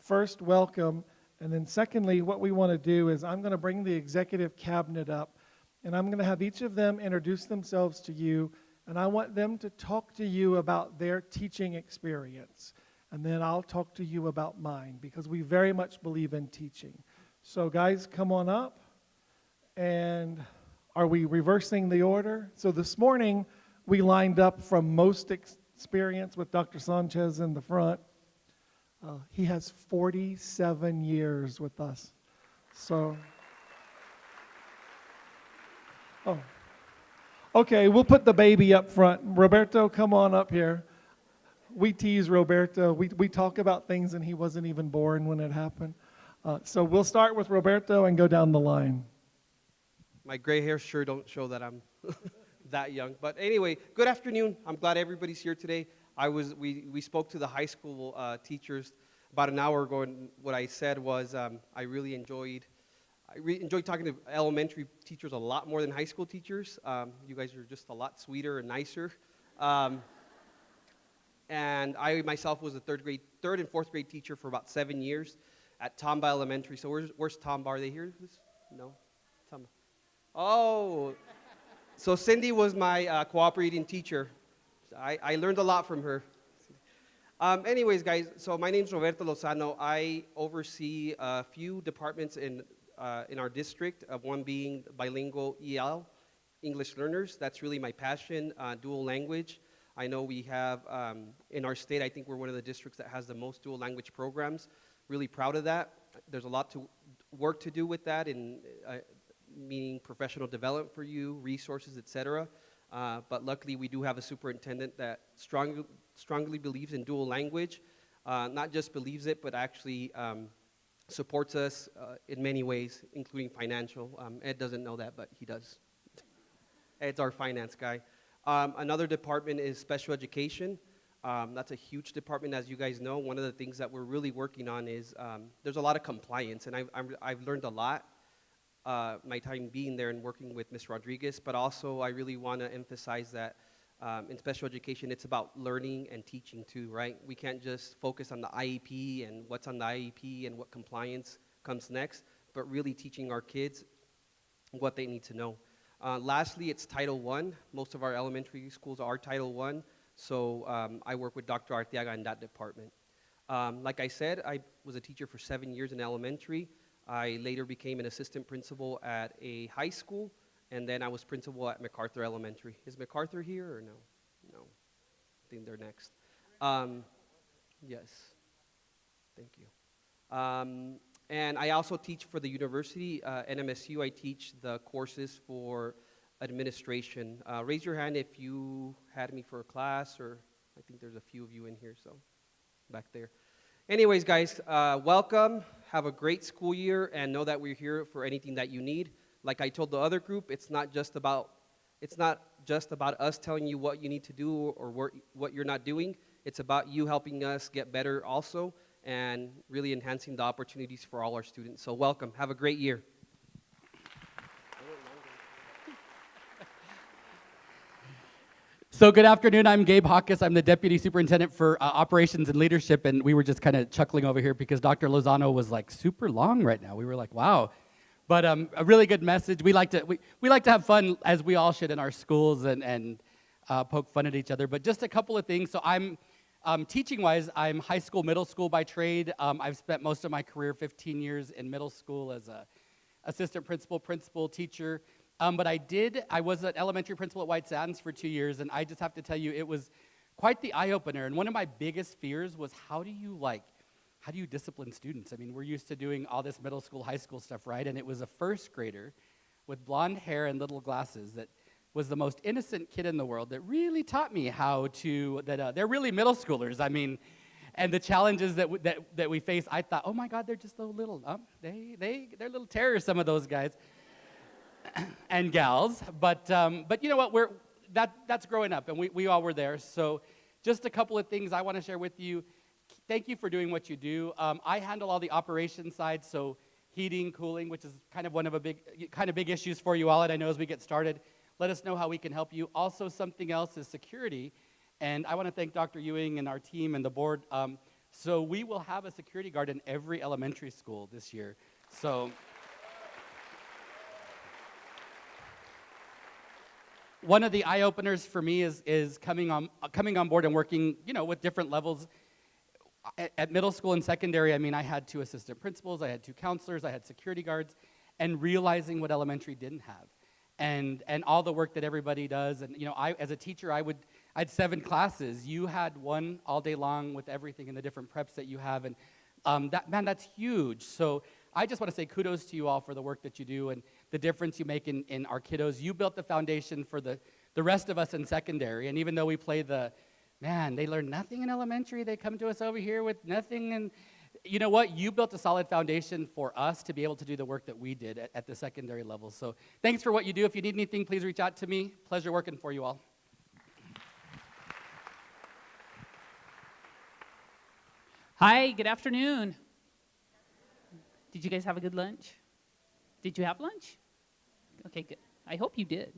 First, welcome. And then secondly, what we want to do is I'm going to bring the executive cabinet up, and I'm going to have each of them introduce themselves to you, and I want them to talk to you about their teaching experience. And then I'll talk to you about mine, because we very much believe in teaching. So guys, come on up. And are we reversing the order? So this morning, we lined up from most experience with Dr. Sanchez in the front. He has 47 years with us. So, okay, we'll put the baby up front. Roberto, come on up here. We tease Roberto. We talk about things and he wasn't even born when it happened. So we'll start with Roberto and go down the line. My gray hair sure don't show that I'm that young. But anyway, good afternoon. I'm glad everybody's here today. We spoke to the high school teachers about an hour ago, and what I said was I really enjoyed talking to elementary teachers a lot more than high school teachers. You guys are just a lot sweeter and nicer. And I myself was a third and fourth grade teacher for about 7 years at Tomba Elementary. So where's Tomba? Are they here? No? Tomba. Oh, so Cindy was my cooperating teacher. I learned a lot from her. Anyways, guys, so my name's Roberto Lozano. I oversee a few departments in our district, one being bilingual EL, English learners. That's really my passion, dual language. I know we have, in our state, I think we're one of the districts that has the most dual language programs. Really proud of that. There's a lot to work to do with that, meaning professional development for you, resources, etc. But luckily, we do have a superintendent that strongly believes in dual language. Not just believes it, but actually supports us in many ways, including financial. Ed doesn't know that, but he does. Ed's our finance guy. Another department is special education. That's a huge department, as you guys know. One of the things that we're really working on is there's a lot of compliance, and I've learned a lot my time being there and working with Ms. Rodriguez, but also I really want to emphasize that in special education, it's about learning and teaching too, right? We can't just focus on the IEP and what's on the IEP and what compliance comes next, but really teaching our kids what they need to know. Lastly, it's Title I. Most of our elementary schools are Title I, so I work with Dr. Arteaga in that department. Like I said, I was a teacher for 7 years in elementary. I later became an assistant principal at a high school, and then I was principal at MacArthur Elementary. Is MacArthur here or no? No. I think they're next. Yes. Thank you. And I also teach for the university, NMSU. I teach the courses for administration. Raise your hand if you had me for a class, or I think there's a few of you in here, so back there. Anyways, guys, welcome. Have a great school year, and know that we're here for anything that you need. Like I told the other group, it's not just about us telling you what you need to do or what you're not doing. It's about you helping us get better also, and really enhancing the opportunities for all our students. So welcome. Have a great year. So good afternoon, I'm Gabe Hawkes. I'm the Deputy Superintendent for Operations and Leadership, and we were just kind of chuckling over here because Dr. Lozano was like super long right now. We were like, wow. But a really good message. We like to have fun, as we all should in our schools, and poke fun at each other. But just a couple of things. So I'm, teaching-wise, I'm high school, middle school by trade. I've spent most of my career, 15 years in middle school as a assistant principal, teacher. But I was an elementary principal at White Sands for 2 years, and I just have to tell you, it was quite the eye-opener. And one of my biggest fears was, how do you discipline students? I mean, we're used to doing all this middle school, high school stuff, right? And it was a first grader with blonde hair and little glasses that was the most innocent kid in the world that really taught me they're really middle schoolers. I mean, and the challenges that we face, I thought, oh my God, they're just little, they're little terrors, some of those guys. And gals, but you know what? That's growing up, and we all were there. So, just a couple of things I want to share with you. Thank you for doing what you do. I handle all the operations side, so heating, cooling, which is kind of one of big issues for you all. And I know as we get started, let us know how we can help you. Also, something else is security, and I want to thank Dr. Ewing and our team and the board So we will have a security guard in every elementary school this year. So one of the eye-openers for me is coming on board and working, with different levels. At middle school and secondary, I had 2 assistant principals, I had 2 counselors, I had security guards, and realizing what elementary didn't have, and all the work that everybody does. And I, as a teacher, I had 7 classes. You had 1 all day long with everything and the different preps that you have, and that's huge. So I just want to say kudos to you all for the work that you do and the difference you make in our kiddos. You built the foundation for the rest of us in secondary, and even though we play they learn nothing in elementary, they come to us over here with nothing, and you know what? You built a solid foundation for us to be able to do the work that we did at the secondary level. So thanks for what you do. If you need anything, please reach out to me. Pleasure working for you all. Hi, good afternoon. Did you guys have a good lunch? Did you have lunch? Okay, good. I hope you did.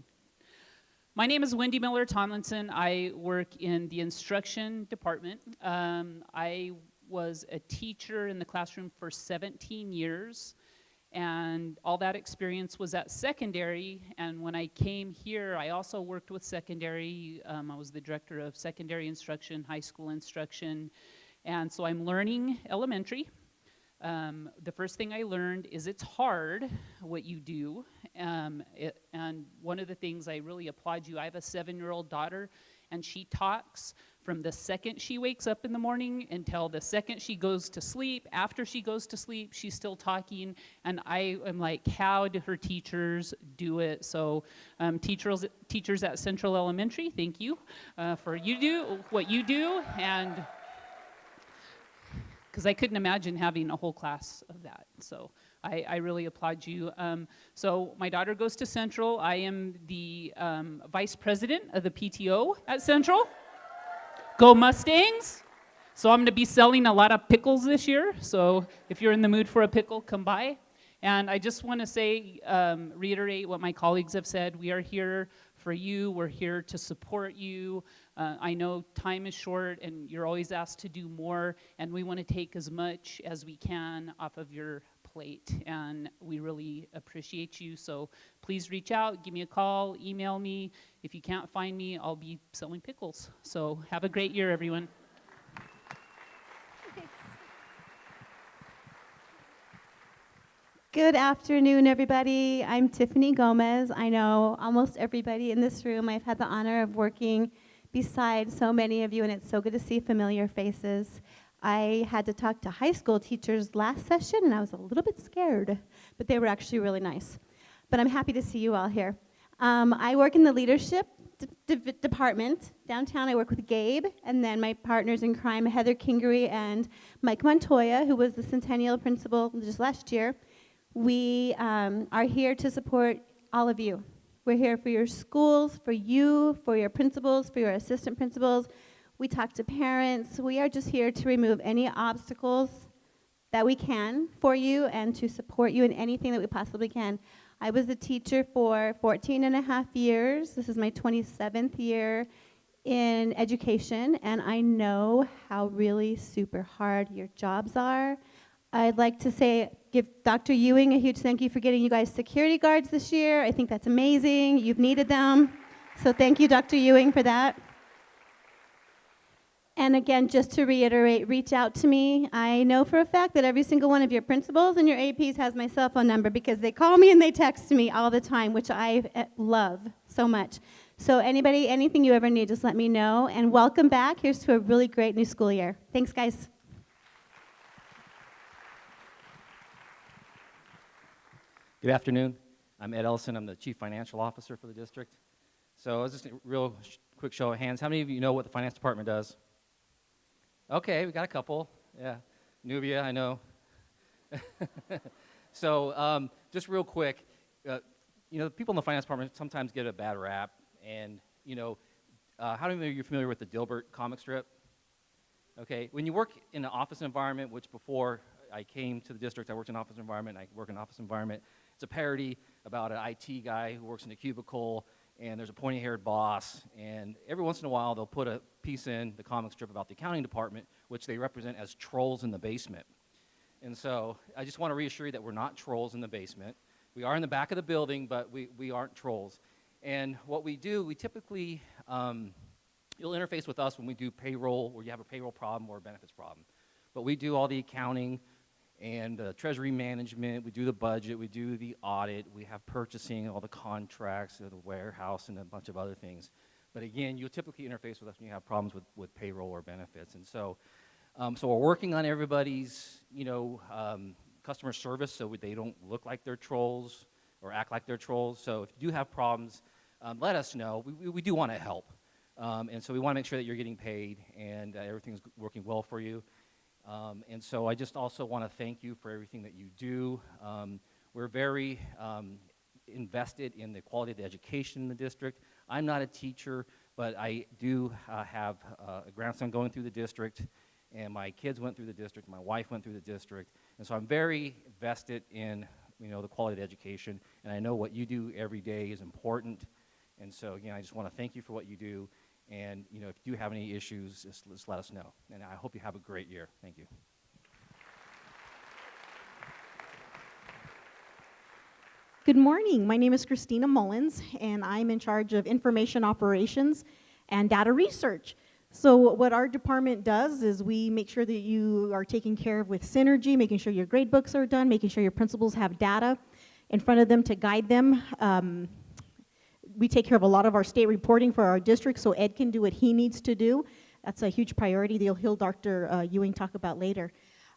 My name is Wendy Miller Tomlinson. I work in the instruction department. I was a teacher in the classroom for 17 years, and all that experience was at secondary. And when I came here, I also worked with secondary. I was the director of secondary instruction, high school instruction, and so I'm learning elementary. The first thing I learned is it's hard what you do, and one of the things I really applaud you, I have a 7-year-old daughter, and she talks from the second she wakes up in the morning until the second she goes to sleep. After she goes to sleep, she's still talking, and I am like, how do her teachers do it? So teachers at Central Elementary, thank you for what you do, and because I couldn't imagine having a whole class of that. So I really applaud you. So my daughter goes to Central. I am the vice president of the PTO at Central. Go Mustangs. So I'm going to be selling a lot of pickles this year. So if you're in the mood for a pickle, come by. And I just want to say, reiterate what my colleagues have said. We are here for you. We're here to support you. I know time is short and you're always asked to do more, and we want to take as much as we can off of your plate, and we really appreciate you. So please reach out, give me a call, email me. If you can't find me, I'll be selling pickles. So have a great year, everyone. Good afternoon, everybody. I'm Tiffany Gomez. I know almost everybody in this room. I've had the honor of working beside so many of you, and it's so good to see familiar faces. I had to talk to high school teachers last session, and I was a little bit scared, but they were actually really nice. But I'm happy to see you all here. I work in the leadership department. Downtown, I work with Gabe, and then my partners in crime, Heather Kingery and Mike Montoya, who was the Centennial principal just last year. We are here to support all of you. We're here for your schools, for you, for your principals, for your assistant principals. We talk to parents. We are just here to remove any obstacles that we can for you and to support you in anything that we possibly can. I was a teacher for 14 and a half years. This is my 27th year in education, and I know how really super hard your jobs are. I'd like to give Dr. Ewing a huge thank you for getting you guys security guards this year. I think that's amazing. You've needed them. So thank you, Dr. Ewing, for that. And again, just to reiterate, reach out to me. I know for a fact that every single one of your principals and your APs has my cell phone number because they call me and they text me all the time, which I love so much. So anybody, anything you ever need, just let me know. And welcome back. Here's to a really great new school year. Thanks, guys. Good afternoon. I'm Ed Ellison. I'm the Chief Financial Officer for the district. So just a real quick show of hands. How many of you know what the finance department does? Okay, we got a couple. Yeah, Nubia, I know. So just real quick, the people in the finance department sometimes get a bad rap. And, how many of you are familiar with the Dilbert comic strip? Okay, when you work in an office environment, which before I came to the district, I worked in an office environment, I work in an office environment. It's a parody about an IT guy who works in a cubicle, and there's a pointy-haired boss, and every once in a while they'll put a piece in the comic strip about the accounting department which they represent as trolls in the basement. And so I just want to reassure you that we're not trolls in the basement. We are in the back of the building, but we aren't trolls. And what we do, we typically, you'll interface with us when we do payroll, where you have a payroll problem or a benefits problem. But we do all the accounting and treasury management, we do the budget, we do the audit, we have purchasing, all the contracts, the warehouse, and a bunch of other things. But again, you'll typically interface with us when you have problems with payroll or benefits. And so, so we're working on everybody's, customer service so they don't look like they're trolls or act like they're trolls. So if you do have problems, let us know. We do want to help. And so we want to make sure that you're getting paid and everything's working well for you. And so I just also want to thank you for everything that you do. We're very invested in the quality of the education in the district. I'm not a teacher, but I do have a grandson going through the district, and my kids went through the district, my wife went through the district, and so I'm very vested in the quality of the education, and I know what you do every day is important. And so again, I just want to thank you for what you do. And if you do have any issues, just let us know. And I hope you have a great year. Thank you. Good morning. My name is Christina Mullins, and I'm in charge of information operations and data research. So what our department does is we make sure that you are taken care of with synergy, making sure your grade books are done, making sure your principals have data in front of them to guide them. We take care of a lot of our state reporting for our district, so Ed can do what he needs to do. That's a huge priority that you'll hear Dr. Ewing talk about later.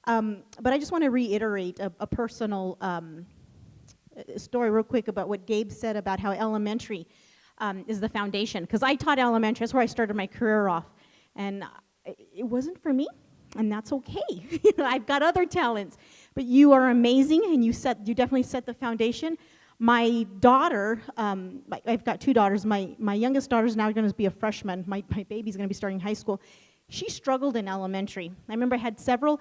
But I just want to reiterate a personal story real quick about what Gabe said about how elementary is the foundation. Because I taught elementary, that's where I started my career off. And it wasn't for me, and that's okay. I've got other talents. But you are amazing, and you definitely set the foundation. My daughter, I've got two daughters. My youngest daughter is now going to be a freshman. My baby's going to be starting high school. She struggled in elementary. I remember I had several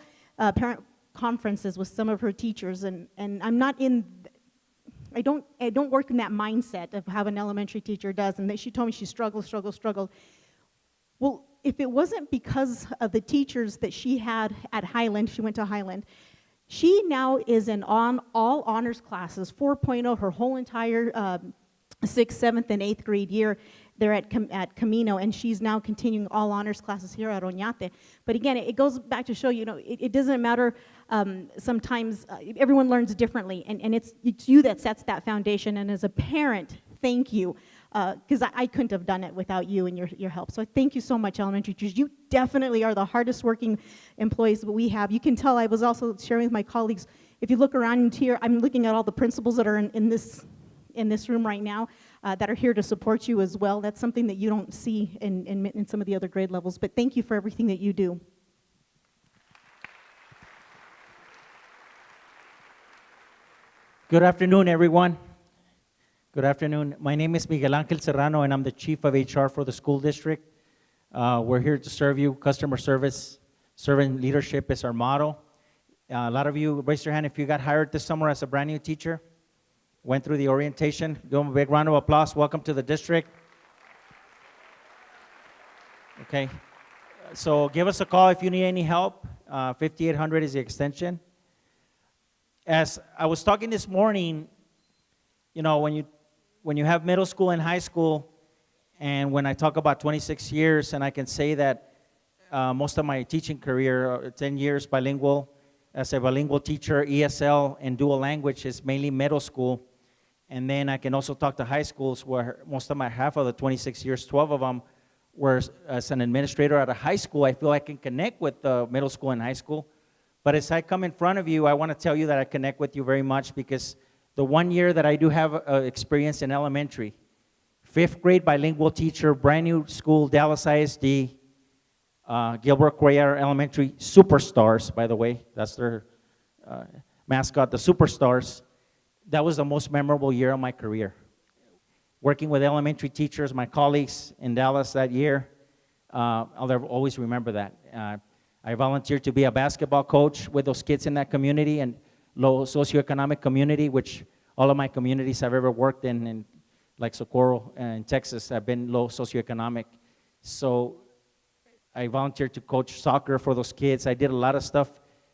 parent conferences with some of her teachers, and I'm not in. I don't work in that mindset of how an elementary teacher does. And she told me she struggled. Well, if it wasn't because of the teachers that she had at Highland, she went to Highland. She now is in all honors classes, 4.0, her whole entire 6th, 7th, and 8th grade year there at Camino, and she's now continuing all honors classes here at Oñate. But again, it goes back to show, it doesn't matter, sometimes everyone learns differently, and it's you that sets that foundation, and as a parent, thank you, because I couldn't have done it without you and your help. So thank you so much, elementary teachers. You definitely are the hardest working employees that we have. You can tell, I was also sharing with my colleagues, if you look around here, I'm looking at all the principals that are in this room right now that are here to support you as well. That's something that you don't see in some of the other grade levels, but thank you for everything that you do. Good afternoon, everyone. Good afternoon. My name is Miguel Ángel Serrano, and I'm the Chief of HR for the school district. We're here to serve you. Customer service, servant leadership is our motto. A lot of you, raise your hand if you got hired this summer as a brand new teacher, went through the orientation. Give them a big round of applause. Welcome to the district. Okay. So give us a call if you need any help. 5800 is the extension. As I was talking this morning, when you have middle school and high school, and when I talk about 26 years, and I can say that most of my teaching career, 10 years bilingual, as a bilingual teacher, ESL and dual language is mainly middle school. And then I can also talk to high schools where half of the 26 years, 12 of them were as an administrator at a high school. I feel I can connect with the middle school and high school. But as I come in front of you, I want to tell you that I connect with you very much because the 1 year that I do have experience in elementary, 5th grade bilingual teacher, brand new school, Dallas ISD, Gilbert Cuellar Elementary, Superstars, by the way. That's their mascot, the Superstars. That was the most memorable year of my career. Working with elementary teachers, my colleagues in Dallas that year, I'll always remember that. I volunteered to be a basketball coach with those kids in that community and low socioeconomic community, which all of my communities I've ever worked in like Socorro and Texas, have been low socioeconomic. So I volunteered to coach soccer for those kids. I did a lot of stuff,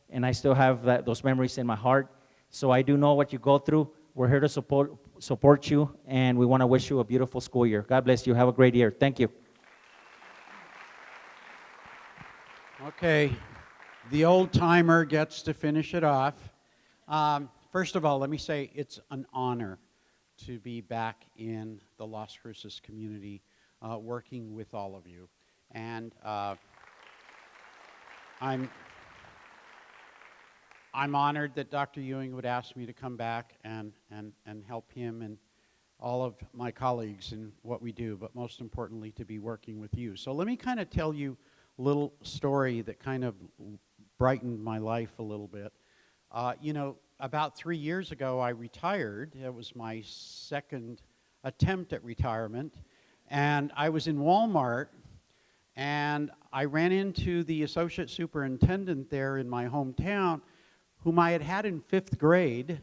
and I still have those memories in my heart. So I do know what you go through. We're here to support you, and we want to wish you a beautiful school year. God bless you. Have a great year. Thank you. Okay, the old timer gets to finish it off. First of all, let me say it's an honor to be back in the Las Cruces community working with all of you. And I'm honored that Dr. Ewing would ask me to come back and help him and all of my colleagues in what we do, but most importantly, to be working with you. So let me kind of tell you a little story that kind of brightened my life a little bit. You know, about 3 years ago, I retired. It was my second attempt at retirement. And I was in Walmart, and I ran into the associate superintendent there in my hometown, whom I had had in 5th grade.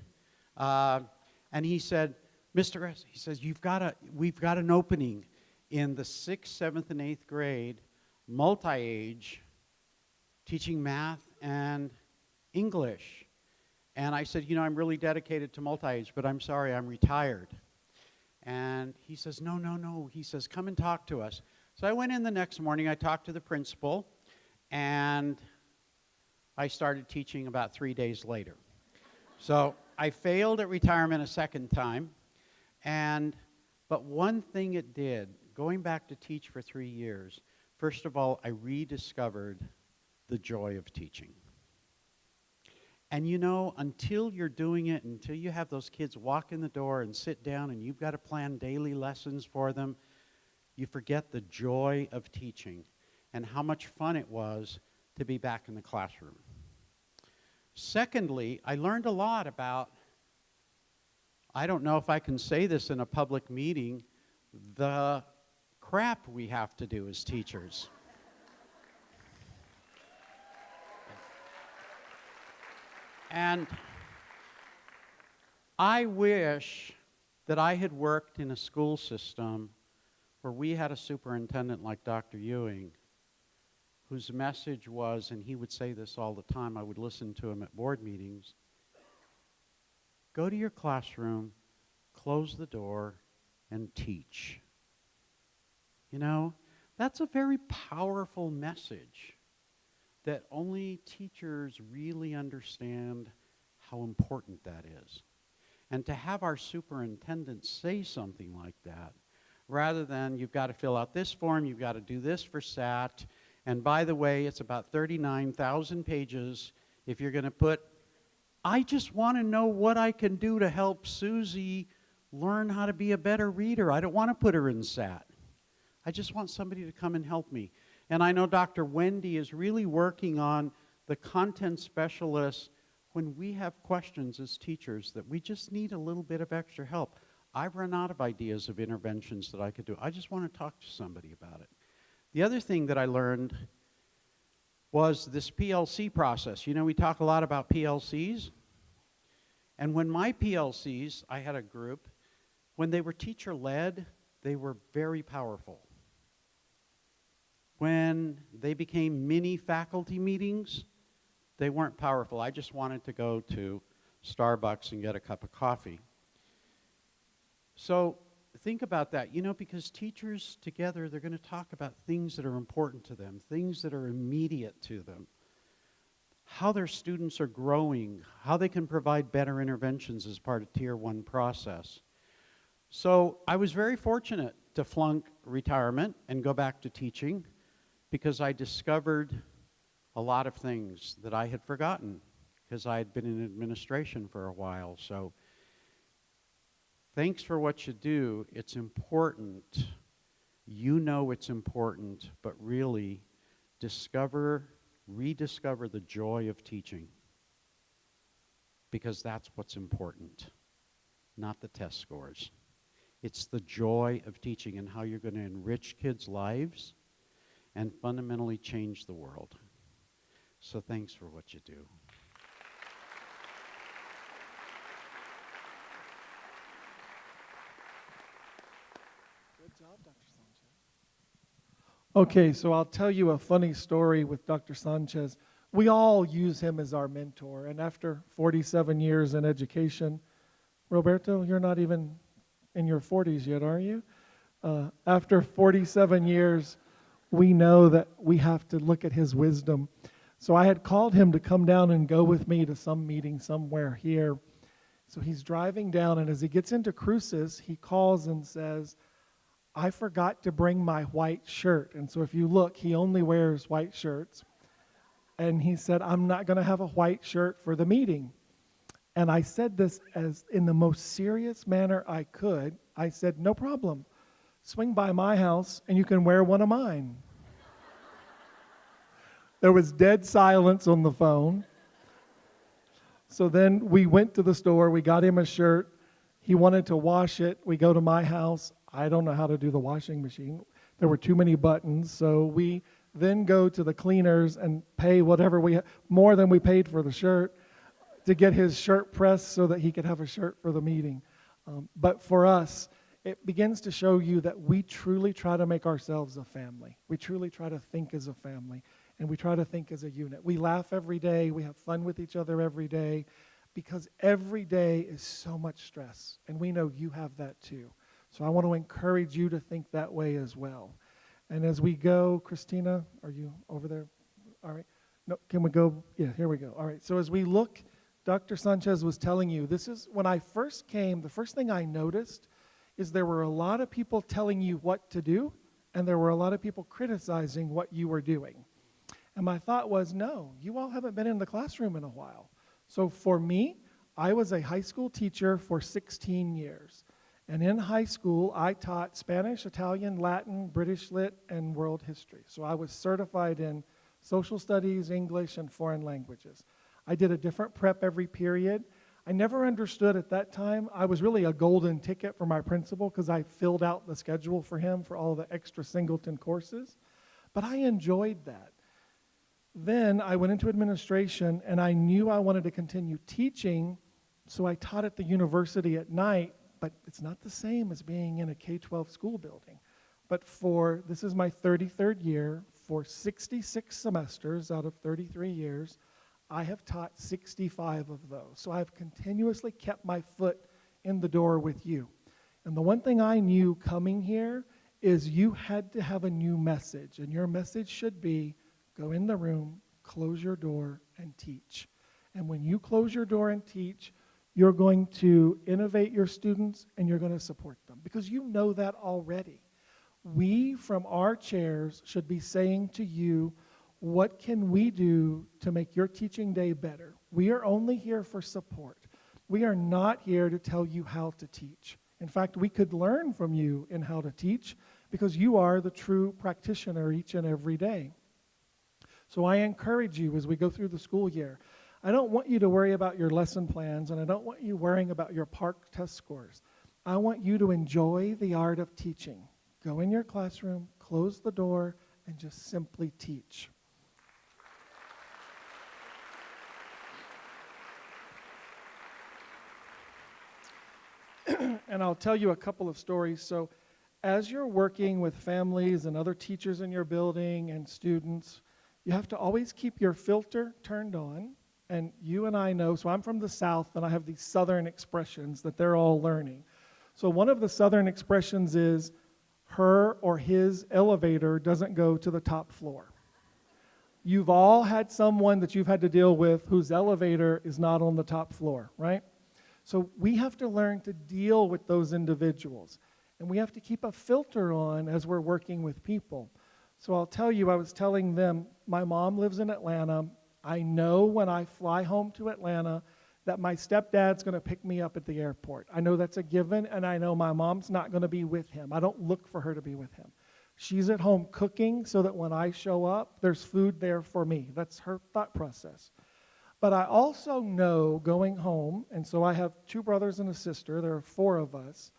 And he said, Mr. S., he says, we've got an opening in the 6th, 7th, and 8th grade, multi-age, teaching math and English. And I said, you know, I'm really dedicated to multi-age, but I'm sorry, I'm retired. And he says, no, no, no. He says, come and talk to us. So I went in the next morning, I talked to the principal, and I started teaching about 3 days later. So I failed at retirement a second time, but one thing it did, going back to teach for 3 years, first of all, I rediscovered the joy of teaching. And you know, until you're doing it, until you have those kids walk in the door and sit down and you've got to plan daily lessons for them, you forget the joy of teaching and how much fun it was to be back in the classroom. Secondly, I learned a lot about, I don't know if I can say this in a public meeting, the crap we have to do as teachers. And I wish that I had worked in a school system where we had a superintendent like Dr. Ewing, whose message was, and he would say this all the time, I would listen to him at board meetings, go to your classroom, close the door, and teach. You know, that's a very powerful message that only teachers really understand how important that is. And to have our superintendent say something like that, rather than you've got to fill out this form, you've got to do this for SAT, and by the way, it's about 39,000 pages if you're going to put, I just want to know what I can do to help Susie learn how to be a better reader. I don't want to put her in SAT. I just want somebody to come and help me. And I know Dr. Wendy is really working on the content specialists when we have questions as teachers that we just need a little bit of extra help. I've run out of ideas of interventions that I could do. I just want to talk to somebody about it. The other thing that I learned was this PLC process. You know, we talk a lot about PLCs. And when my PLCs, I had a group, when they were teacher-led, they were very powerful. When they became mini faculty meetings, they weren't powerful. I just wanted to go to Starbucks and get a cup of coffee. So think about that, you know, because teachers together, they're going to talk about things that are important to them, things that are immediate to them, how their students are growing, how they can provide better interventions as part of Tier 1 process. So I was very fortunate to flunk retirement and go back to teaching, because I discovered a lot of things that I had forgotten because I had been in administration for a while. So thanks for what you do. It's important. You know it's important, but really rediscover the joy of teaching, because that's what's important, not the test scores. It's the joy of teaching and how you're going to enrich kids' lives and fundamentally change the world. So thanks for what you do. Good job, Dr. Sanchez. Okay, so I'll tell you a funny story with Dr. Sanchez. We all use him as our mentor, and after 47 years in education, Roberto, you're not even in your 40s yet, are you? After 47 years, we know that we have to look at his wisdom. So I had called him to come down and go with me to some meeting somewhere here. So he's driving down, and as he gets into Cruces, he calls and says, I forgot to bring my white shirt. And so if you look, he only wears white shirts. And he said, I'm not going to have a white shirt for the meeting. And I said this as in the most serious manner I could. I said, no problem. Swing by my house and you can wear one of mine. There was dead silence on the phone. So then we went to the store. We got him a shirt. He wanted to wash it. We go to my house. I don't know how to do the washing machine. There were too many buttons. So we then go to the cleaners and pay whatever more than we paid for the shirt to get his shirt pressed so that he could have a shirt for the meeting. But for us, it begins to show you that we truly try to make ourselves a family. We truly try to think as a family, and we try to think as a unit. We laugh every day. We have fun with each other every day, because every day is so much stress, and we know you have that too. So I want to encourage you to think that way as well. And as we go, Christina, are you over there? All right. No, can we go? Yeah, here we go. All right. So as we look, Dr. Sanchez was telling you, this is when I first came, the first thing I noticed is there were a lot of people telling you what to do, and there were a lot of people criticizing what you were doing. And my thought was, no, you all haven't been in the classroom in a while. So for me, I was a high school teacher for 16 years. And in high school, I taught Spanish, Italian, Latin, British Lit, and world history. So I was certified in social studies, English, and foreign languages. I did a different prep every period. I never understood at that time. I was really a golden ticket for my principal because I filled out the schedule for him for all the extra singleton courses. But I enjoyed that. Then I went into administration, and I knew I wanted to continue teaching, so I taught at the university at night, but it's not the same as being in a K-12 school building. But this is my 33rd year, for 66 semesters out of 33 years, I have taught 65 of those. So I've continuously kept my foot in the door with you. And the one thing I knew coming here is you had to have a new message, and your message should be, go in the room, close your door, and teach. And when you close your door and teach, you're going to innovate your students, and you're going to support them, because you know that already. We, from our chairs, should be saying to you, what can we do to make your teaching day better? We are only here for support. We are not here to tell you how to teach. In fact, we could learn from you in how to teach, because you are the true practitioner each and every day. So I encourage you as we go through the school year, I don't want you to worry about your lesson plans, and I don't want you worrying about your PARCC test scores. I want you to enjoy the art of teaching. Go in your classroom, close the door, and just simply teach. And I'll tell you a couple of stories. So as you're working with families and other teachers in your building and students, you have to always keep your filter turned on. And you and I know, so I'm from the South, and I have these Southern expressions that they're all learning. So one of the Southern expressions is, her or his elevator doesn't go to the top floor. You've all had someone that you've had to deal with whose elevator is not on the top floor, right? So we have to learn to deal with those individuals. And we have to keep a filter on as we're working with people. So I'll tell you, I was telling them, my mom lives in Atlanta. I know when I fly home to Atlanta that my stepdad's going to pick me up at the airport. I know that's a given, and I know my mom's not going to be with him. I don't look for her to be with him. She's at home cooking so that when I show up, there's food there for me. That's her thought process. But I also know going home, and so I have 2 brothers and a sister, there are 4 of us,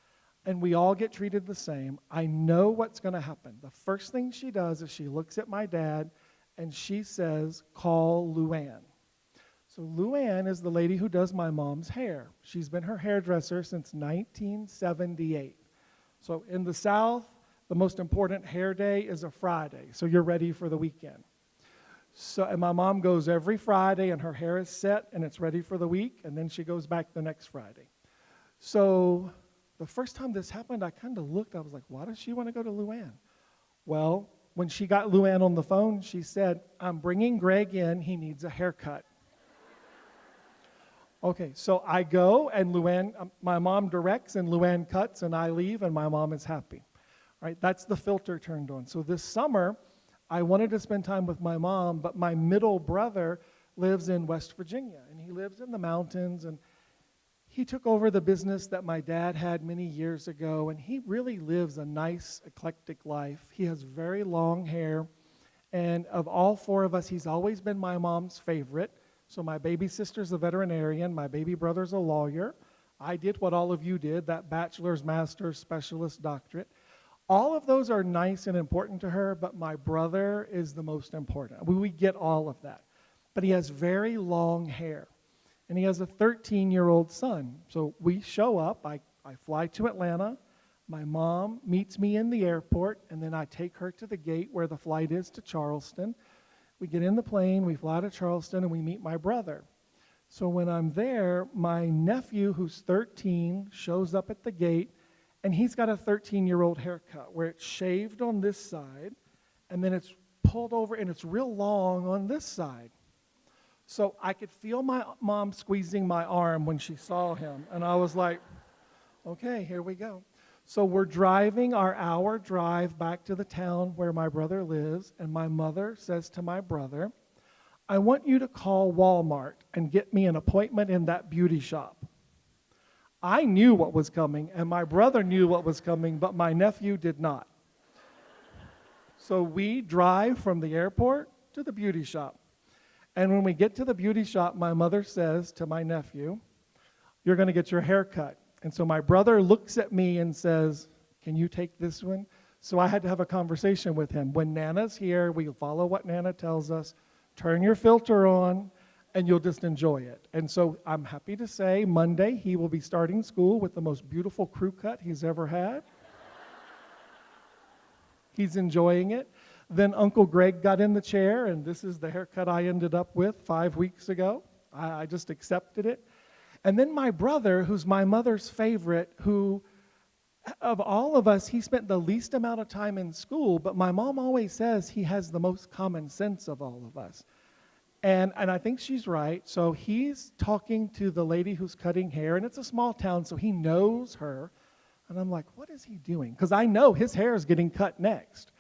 and we all get treated the same. I know what's going to happen. The first thing she does is she looks at my dad, and she says, call Luann. So Luann is the lady who does my mom's hair. She's been her hairdresser since 1978. So in the South, The most important hair day is a Friday, so you're ready for the weekend. So, and my mom goes every Friday, and her hair is set, and it's ready for the week, and then she goes back the next Friday. So the first time this happened, I kind of looked, I was like, why does she want to go to Luann? Well, when she got Luann on the phone, she said, I'm bringing Greg in, he needs a haircut. Okay, so I go, and Luann, my mom directs, and Luann cuts, and I leave, and my mom is happy. Right, that's the filter turned on. So this summer, I wanted to spend time with my mom, but my middle brother lives in West Virginia, and he lives in the mountains, and he took over the business that my dad had many years ago, and he really lives a nice, eclectic life. He has very long hair, and of all four of us, he's always been my mom's favorite. So my baby sister's a veterinarian, my baby brother's a lawyer. I did what all of you did, that bachelor's, master's, specialist, doctorate. All of those are nice and important to her, but my brother is the most important. We get all of that. But he has very long hair. And he has a 13-year-old son. So we show up, I fly to Atlanta, my mom meets me in the airport, and then I take her to the gate where the flight is to Charleston. We get in the plane, we fly to Charleston, and we meet my brother. So when I'm there, my nephew, who's 13, shows up at the gate, and he's got a 13-year-old haircut where it's shaved on this side, and then it's pulled over, and it's real long on this side. So I could feel my mom squeezing my arm when she saw him, and I was like, okay, here we go. So we're driving our hour drive back to the town where my brother lives, and my mother says to my brother, I want you to call Walmart and get me an appointment in that beauty shop. I knew what was coming, and my brother knew what was coming, but my nephew did not. So we drive from the airport to the beauty shop. And when we get to the beauty shop, my mother says to my nephew, you're going to get your hair cut. And so my brother looks at me and says, can you take this one? So I had to have a conversation with him. When Nana's here, we follow what Nana tells us. Turn your filter on, and you'll just enjoy it. And so I'm happy to say Monday he will be starting school with the most beautiful crew cut he's ever had. He's enjoying it. Then Uncle Greg got in the chair, and this is the haircut I ended up with 5 weeks ago. I just accepted it. And then my brother, who's my mother's favorite, who, of all of us, he spent the least amount of time in school, but my mom always says he has the most common sense of all of us. And I think she's right. So he's talking to the lady who's cutting hair, and it's a small town, so he knows her. And I'm like, what is he doing? Because I know his hair is getting cut next.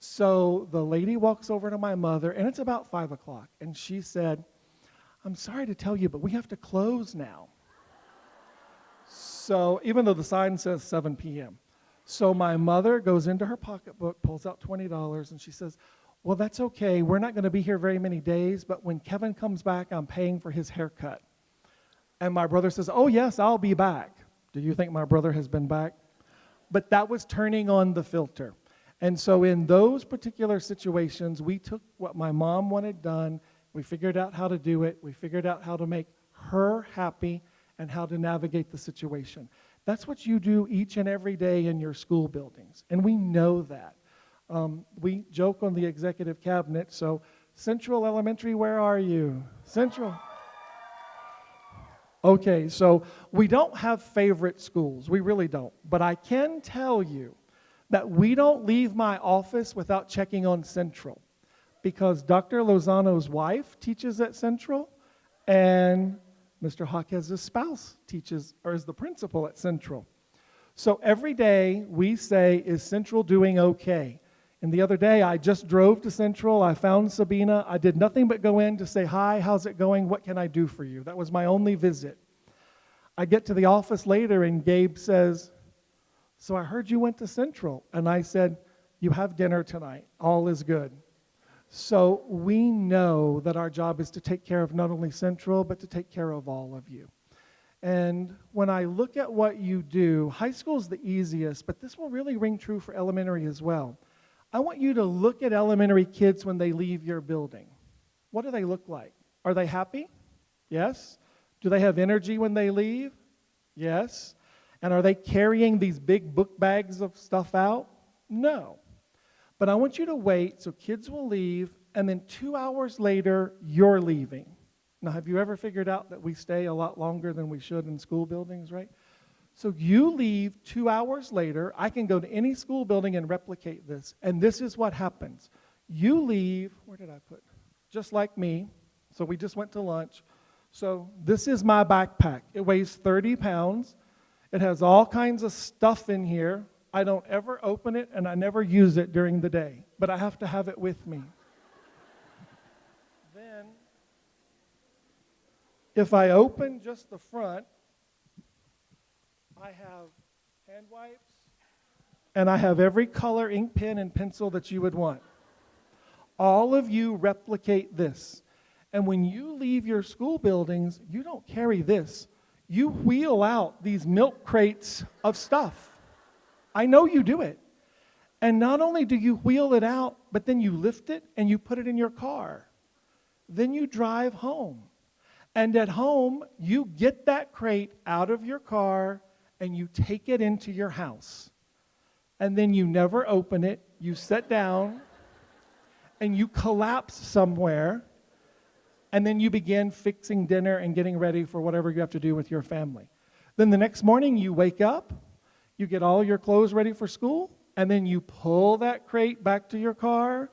So the lady walks over to my mother, and it's about 5 o'clock, and she said, I'm sorry to tell you, but we have to close now. So even though the sign says 7 p.m. So my mother goes into her pocketbook, pulls out $20, and she says, well, that's okay. We're not going to be here very many days, but when Kevin comes back, I'm paying for his haircut. And my brother says, oh, yes, I'll be back. Do you think my brother has been back? But that was turning on the filter. And so in those particular situations, we took what my mom wanted done, we figured out how to do it, we figured out how to make her happy and how to navigate the situation. That's what you do each and every day in your school buildings, and we know that. We joke on the executive cabinet, so Central Elementary, where are you? Central. Okay, so we don't have favorite schools, we really don't, but I can tell you that we don't leave my office without checking on Central, because Dr. Lozano's wife teaches at Central, and Mr. Jaquez's spouse teaches, or is the principal at Central. So every day we say, is Central doing okay? And the other day I just drove to Central, I found Sabina, I did nothing but go in to say, hi, how's it going, what can I do for you? That was my only visit. I get to the office later and Gabe says, so I heard you went to Central. And I said, you have dinner tonight. All is good. So we know that our job is to take care of not only Central, but to take care of all of you. And when I look at what you do, high school is the easiest, but this will really ring true for elementary as well. I want you to look at elementary kids when they leave your building. What do they look like? Are they happy? Yes. Do they have energy when they leave? Yes. And are they carrying these big book bags of stuff out? No. But I want you to wait so kids will leave, and then 2 hours later, you're leaving. Now, have you ever figured out that we stay a lot longer than we should in school buildings, right? So you leave 2 hours later. I can go to any school building and replicate this, and this is what happens. You leave, where did I put? Just like me. So we just went to lunch. So this is my backpack. It weighs 30 pounds. It has all kinds of stuff in here. I don't ever open it, and I never use it during the day, but I have to have it with me. Then, if I open just the front, I have hand wipes, and I have every color ink pen and pencil that you would want. All of you replicate this. And when you leave your school buildings, you don't carry this. You wheel out these milk crates of stuff. I know you do it. And not only do you wheel it out, but then you lift it and you put it in your car. Then you drive home. And at home, you get that crate out of your car and you take it into your house. And then you never open it. You sit down and you collapse somewhere. And then you begin fixing dinner and getting ready for whatever you have to do with your family. Then the next morning you wake up, you get all your clothes ready for school, and then you pull that crate back to your car,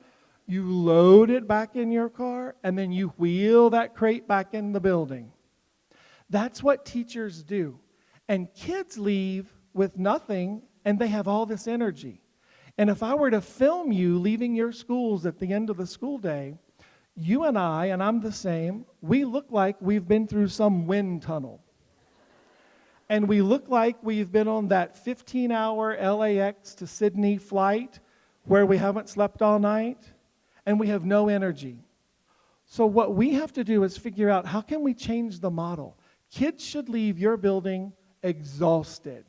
you load it back in your car, and then you wheel that crate back in the building. That's what teachers do. And kids leave with nothing, and they have all this energy. And if I were to film you leaving your schools at the end of the school day, you and I'm the same, we look like we've been through some wind tunnel. And we look like we've been on that 15-hour LAX to Sydney flight where we haven't slept all night, and we have no energy. So what we have to do is figure out, how can we change the model? Kids should leave your building exhausted.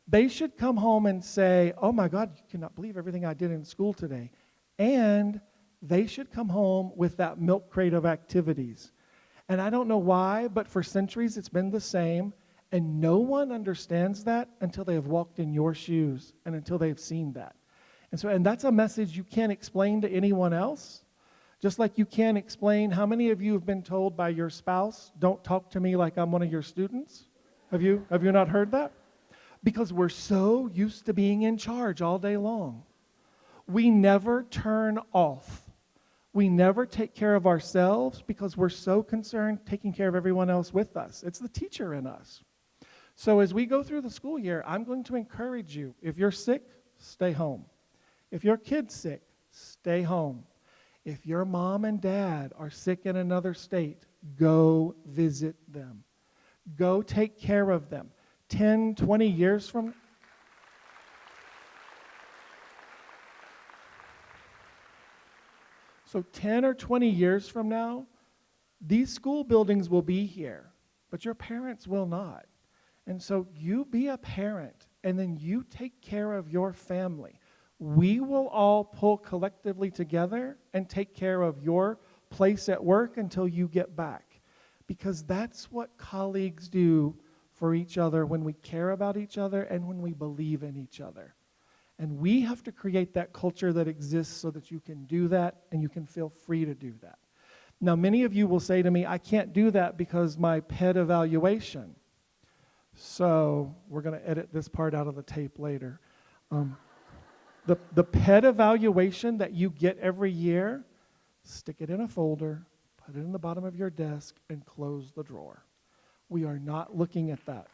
They should come home and say, oh my God, you cannot believe everything I did in school today. And they should come home with that milk crate of activities. And I don't know why, but for centuries it's been the same, and no one understands that until they have walked in your shoes and until they've seen that. And that's a message you can't explain to anyone else, just like you can't explain. How many of you have been told by your spouse, don't talk to me like I'm one of your students? Have you not heard that? Because we're so used to being in charge all day long. We never turn off. We never take care of ourselves because we're so concerned taking care of everyone else with us. It's the teacher in us. So as we go through the school year, I'm going to encourage you. If you're sick, stay home. If your kid's sick, stay home. If your mom and dad are sick in another state, go visit them. Go take care of them. 10, 20 years from So 10 or 20 years from now, these school buildings will be here, but your parents will not. And so you be a parent, and then you take care of your family. We will all pull collectively together and take care of your place at work until you get back. Because that's what colleagues do for each other when we care about each other and when we believe in each other. And we have to create that culture that exists so that you can do that and you can feel free to do that. Now, many of you will say to me, I can't do that because my PED evaluation. So we're going to edit this part out of the tape later. The PED evaluation that you get every year, stick it in a folder, put it in the bottom of your desk, and close the drawer. We are not looking at that.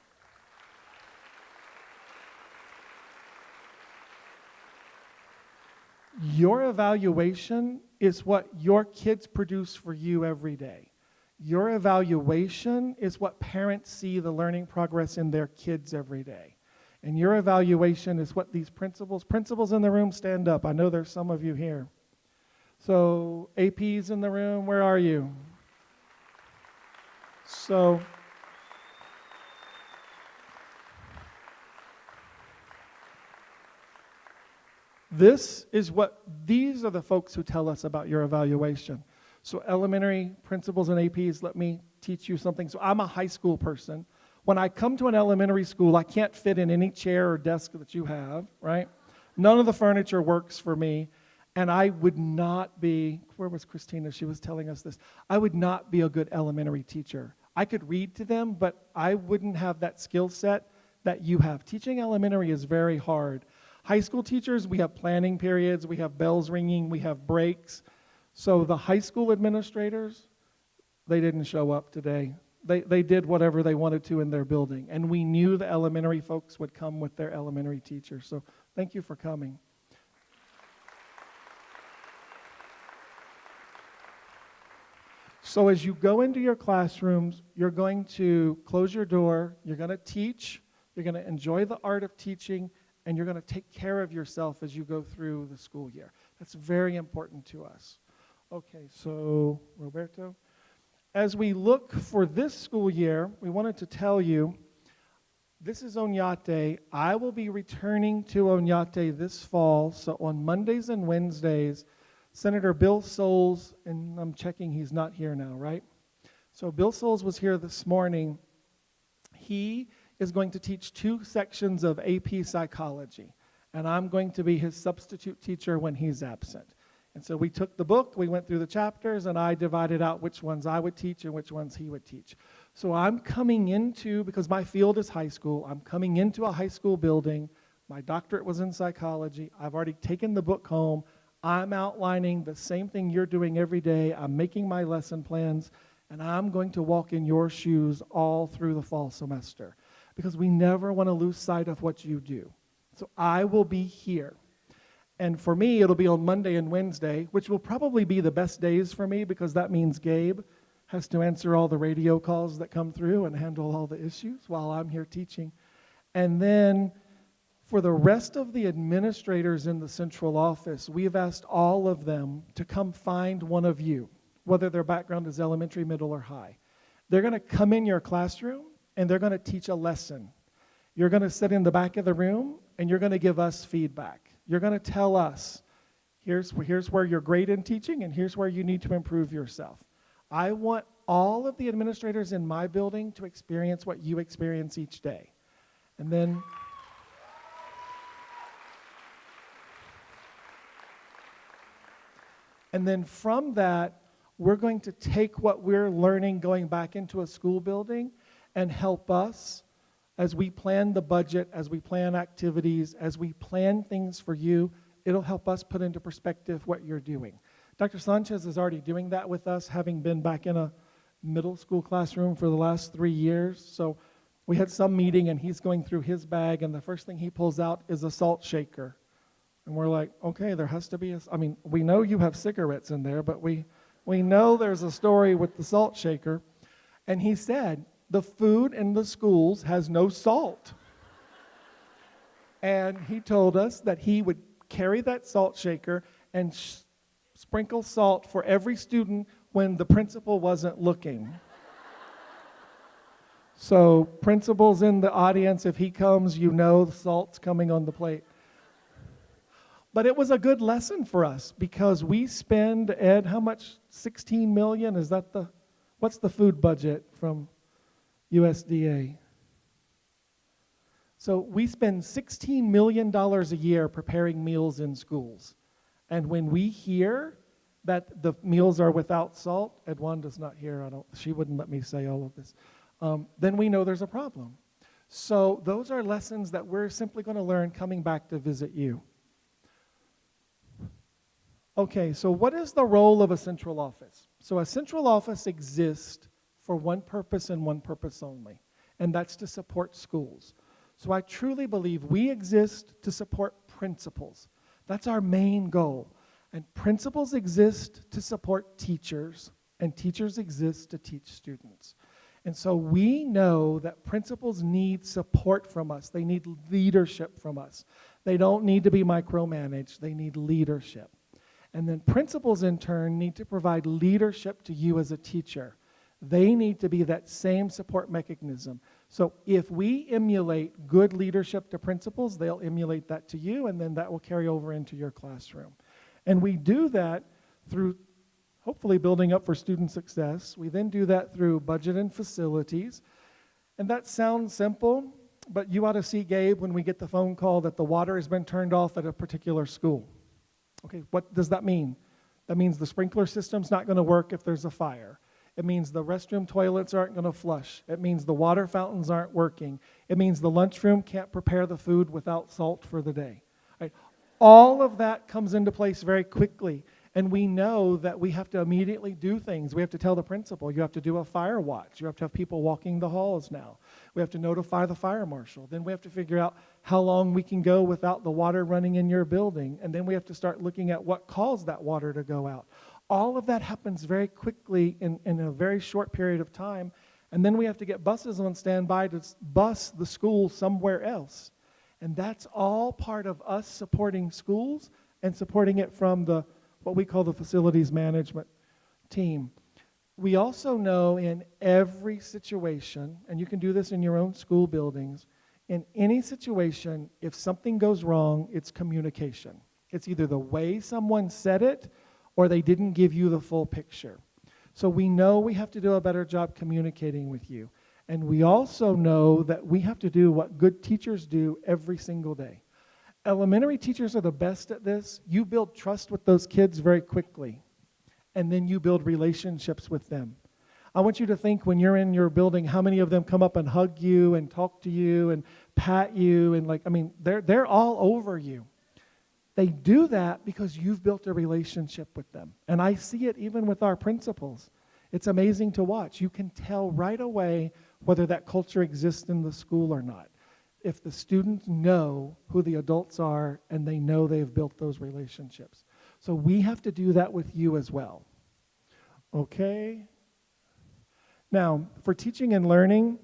Your evaluation is what your kids produce for you every day. Your evaluation is what parents see the learning progress in their kids every day. And your evaluation is what these principals in the room, stand up. I know there's some of you here. So APs in the room, where are you? So these are the folks who tell us about your evaluation. So elementary principals and APs, let me teach you something. So I'm a high school person. When I come to an elementary school, I can't fit in any chair or desk that you have, right? None of the furniture works for me. And I would not be, where was Christina? She was telling us this. I would not be a good elementary teacher. I could read to them, but I wouldn't have that skill set that you have. Teaching elementary is very hard. High school teachers, we have planning periods, we have bells ringing, we have breaks. So the high school administrators, they didn't show up today. They did whatever they wanted to in their building. And we knew the elementary folks would come with their elementary teachers. So thank you for coming. So as you go into your classrooms, you're going to close your door, you're going to teach, you're going to enjoy the art of teaching, and you're going to take care of yourself as you go through the school year. That's very important to us. Okay, so Roberto, as we look for this school year, we wanted to tell you, this is Oñate. I will be returning to Oñate this fall, so on Mondays and Wednesdays, Senator Bill Souls, and I'm checking he's not here now, right? So Bill Souls was here this morning. He is going to teach 2 sections of AP Psychology, and I'm going to be his substitute teacher when he's absent. And so we took the book, we went through the chapters, and I divided out which ones I would teach and which ones he would teach. So I'm coming into, because my field is high school, I'm coming into a high school building. My doctorate was in psychology. I've already taken the book home. I'm outlining the same thing you're doing every day. I'm making my lesson plans, and I'm going to walk in your shoes all through the fall semester because we never want to lose sight of what you do. So I will be here. And for me, it'll be on Monday and Wednesday, which will probably be the best days for me because that means Gabe has to answer all the radio calls that come through and handle all the issues while I'm here teaching. And then for the rest of the administrators in the central office, we have asked all of them to come find one of you, whether their background is elementary, middle, or high. They're going to come in your classroom, and they're going to teach a lesson. You're going to sit in the back of the room, and you're going to give us feedback. You're going to tell us, here's where you're great in teaching, and here's where you need to improve yourself. I want all of the administrators in my building to experience what you experience each day. And then from that, we're going to take what we're learning going back into a school building and help us as we plan the budget, as we plan activities, as we plan things for you. It'll help us put into perspective what you're doing. Dr. Sanchez is already doing that with us, having been back in a middle school classroom for the last 3 years. So we had some meeting, and he's going through his bag, and the first thing he pulls out is a salt shaker. And we're like, okay, there has to be we know you have cigarettes in there, but we know there's a story with the salt shaker. And he said, the food in the schools has no salt. And he told us that he would carry that salt shaker and sprinkle salt for every student when the principal wasn't looking. So principals in the audience, if he comes, you know the salt's coming on the plate. But it was a good lesson for us because we spend, Ed, how much? 16 million? Is that what's the food budget from USDA? So we spend $16 million a year preparing meals in schools. And when we hear that the meals are without salt, Edwanda's not here, she wouldn't let me say all of this, then we know there's a problem. So those are lessons that we're simply going to learn coming back to visit you. Okay, so what is the role of a central office? So a central office exists for one purpose and one purpose only, and that's to support schools. So I truly believe we exist to support principals. That's our main goal. And principals exist to support teachers, and teachers exist to teach students. And so we know that principals need support from us. They need leadership from us. They don't need to be micromanaged. They need leadership. And then principals, in turn, need to provide leadership to you as a teacher. They need to be that same support mechanism. So if we emulate good leadership to principals, they'll emulate that to you, and then that will carry over into your classroom. And we do that through hopefully building up for student success. We then do that through budget and facilities. And that sounds simple, but you ought to see Gabe when we get the phone call that the water has been turned off at a particular school. Okay, what does that mean? That means the sprinkler system's not going to work if there's a fire. It means the restroom toilets aren't going to flush. It means the water fountains aren't working. It means the lunchroom can't prepare the food without salt for the day. Right? All of that comes into place very quickly. And we know that we have to immediately do things. We have to tell the principal, you have to do a fire watch. You have to have people walking the halls now. We have to notify the fire marshal. Then we have to figure out how long we can go without the water running in your building. And then we have to start looking at what caused that water to go out. All of that happens very quickly in a very short period of time. And then we have to get buses on standby to bus the school somewhere else. And that's all part of us supporting schools and supporting it from what we call the facilities management team. We also know in every situation, and you can do this in your own school buildings, in any situation, if something goes wrong, it's communication. It's either the way someone said it or they didn't give you the full picture. So we know we have to do a better job communicating with you. And we also know that we have to do what good teachers do every single day. Elementary teachers are the best at this. You build trust with those kids very quickly, and then you build relationships with them. I want you to think when you're in your building, how many of them come up and hug you and talk to you and pat you and they're all over you. They do that because you've built a relationship with them. And I see it even with our principals. It's amazing to watch. You can tell right away whether that culture exists in the school or not. If the students know who the adults are and they know they've built those relationships. So we have to do that with you as well. Okay? Now, for teaching and learning,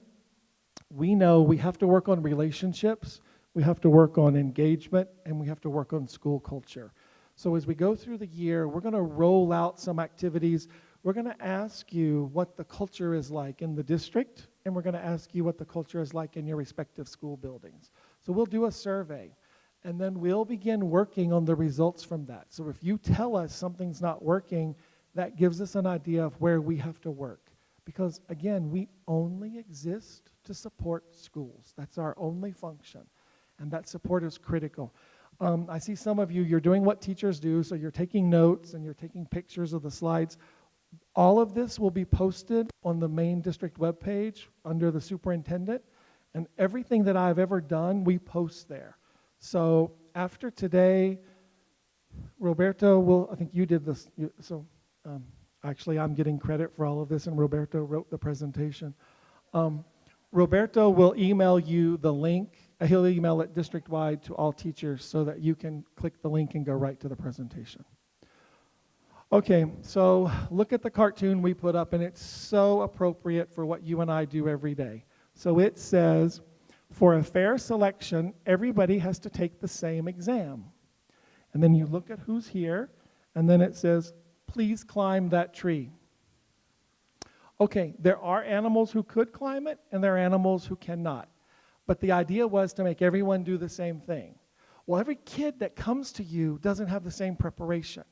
we know we have to work on relationships, we have to work on engagement, and we have to work on school culture. So as we go through the year, we're going to roll out some activities. We're going to ask you what the culture is like in the district, and we're going to ask you what the culture is like in your respective school buildings. So we'll do a survey, and then we'll begin working on the results from that. So if you tell us something's not working, that gives us an idea of where we have to work. Because, again, we only exist to support schools. That's our only function, and that support is critical. I see some of you, you're doing what teachers do, so you're taking notes and you're taking pictures of the slides. All of this will be posted on the main district webpage under the superintendent, and everything that I've ever done, we post there. So after today, Roberto will, I think you did this, actually I'm getting credit for all of this, and Roberto wrote the presentation. Roberto will email you the link. He'll email it district-wide to all teachers so that you can click the link and go right to the presentation. Okay, so look at the cartoon we put up, and it's so appropriate for what you and I do every day. So it says, for a fair selection, everybody has to take the same exam. And then you look at who's here, and then it says, please climb that tree. Okay, there are animals who could climb it, and there are animals who cannot. But the idea was to make everyone do the same thing. Well, every kid that comes to you doesn't have the same preparation.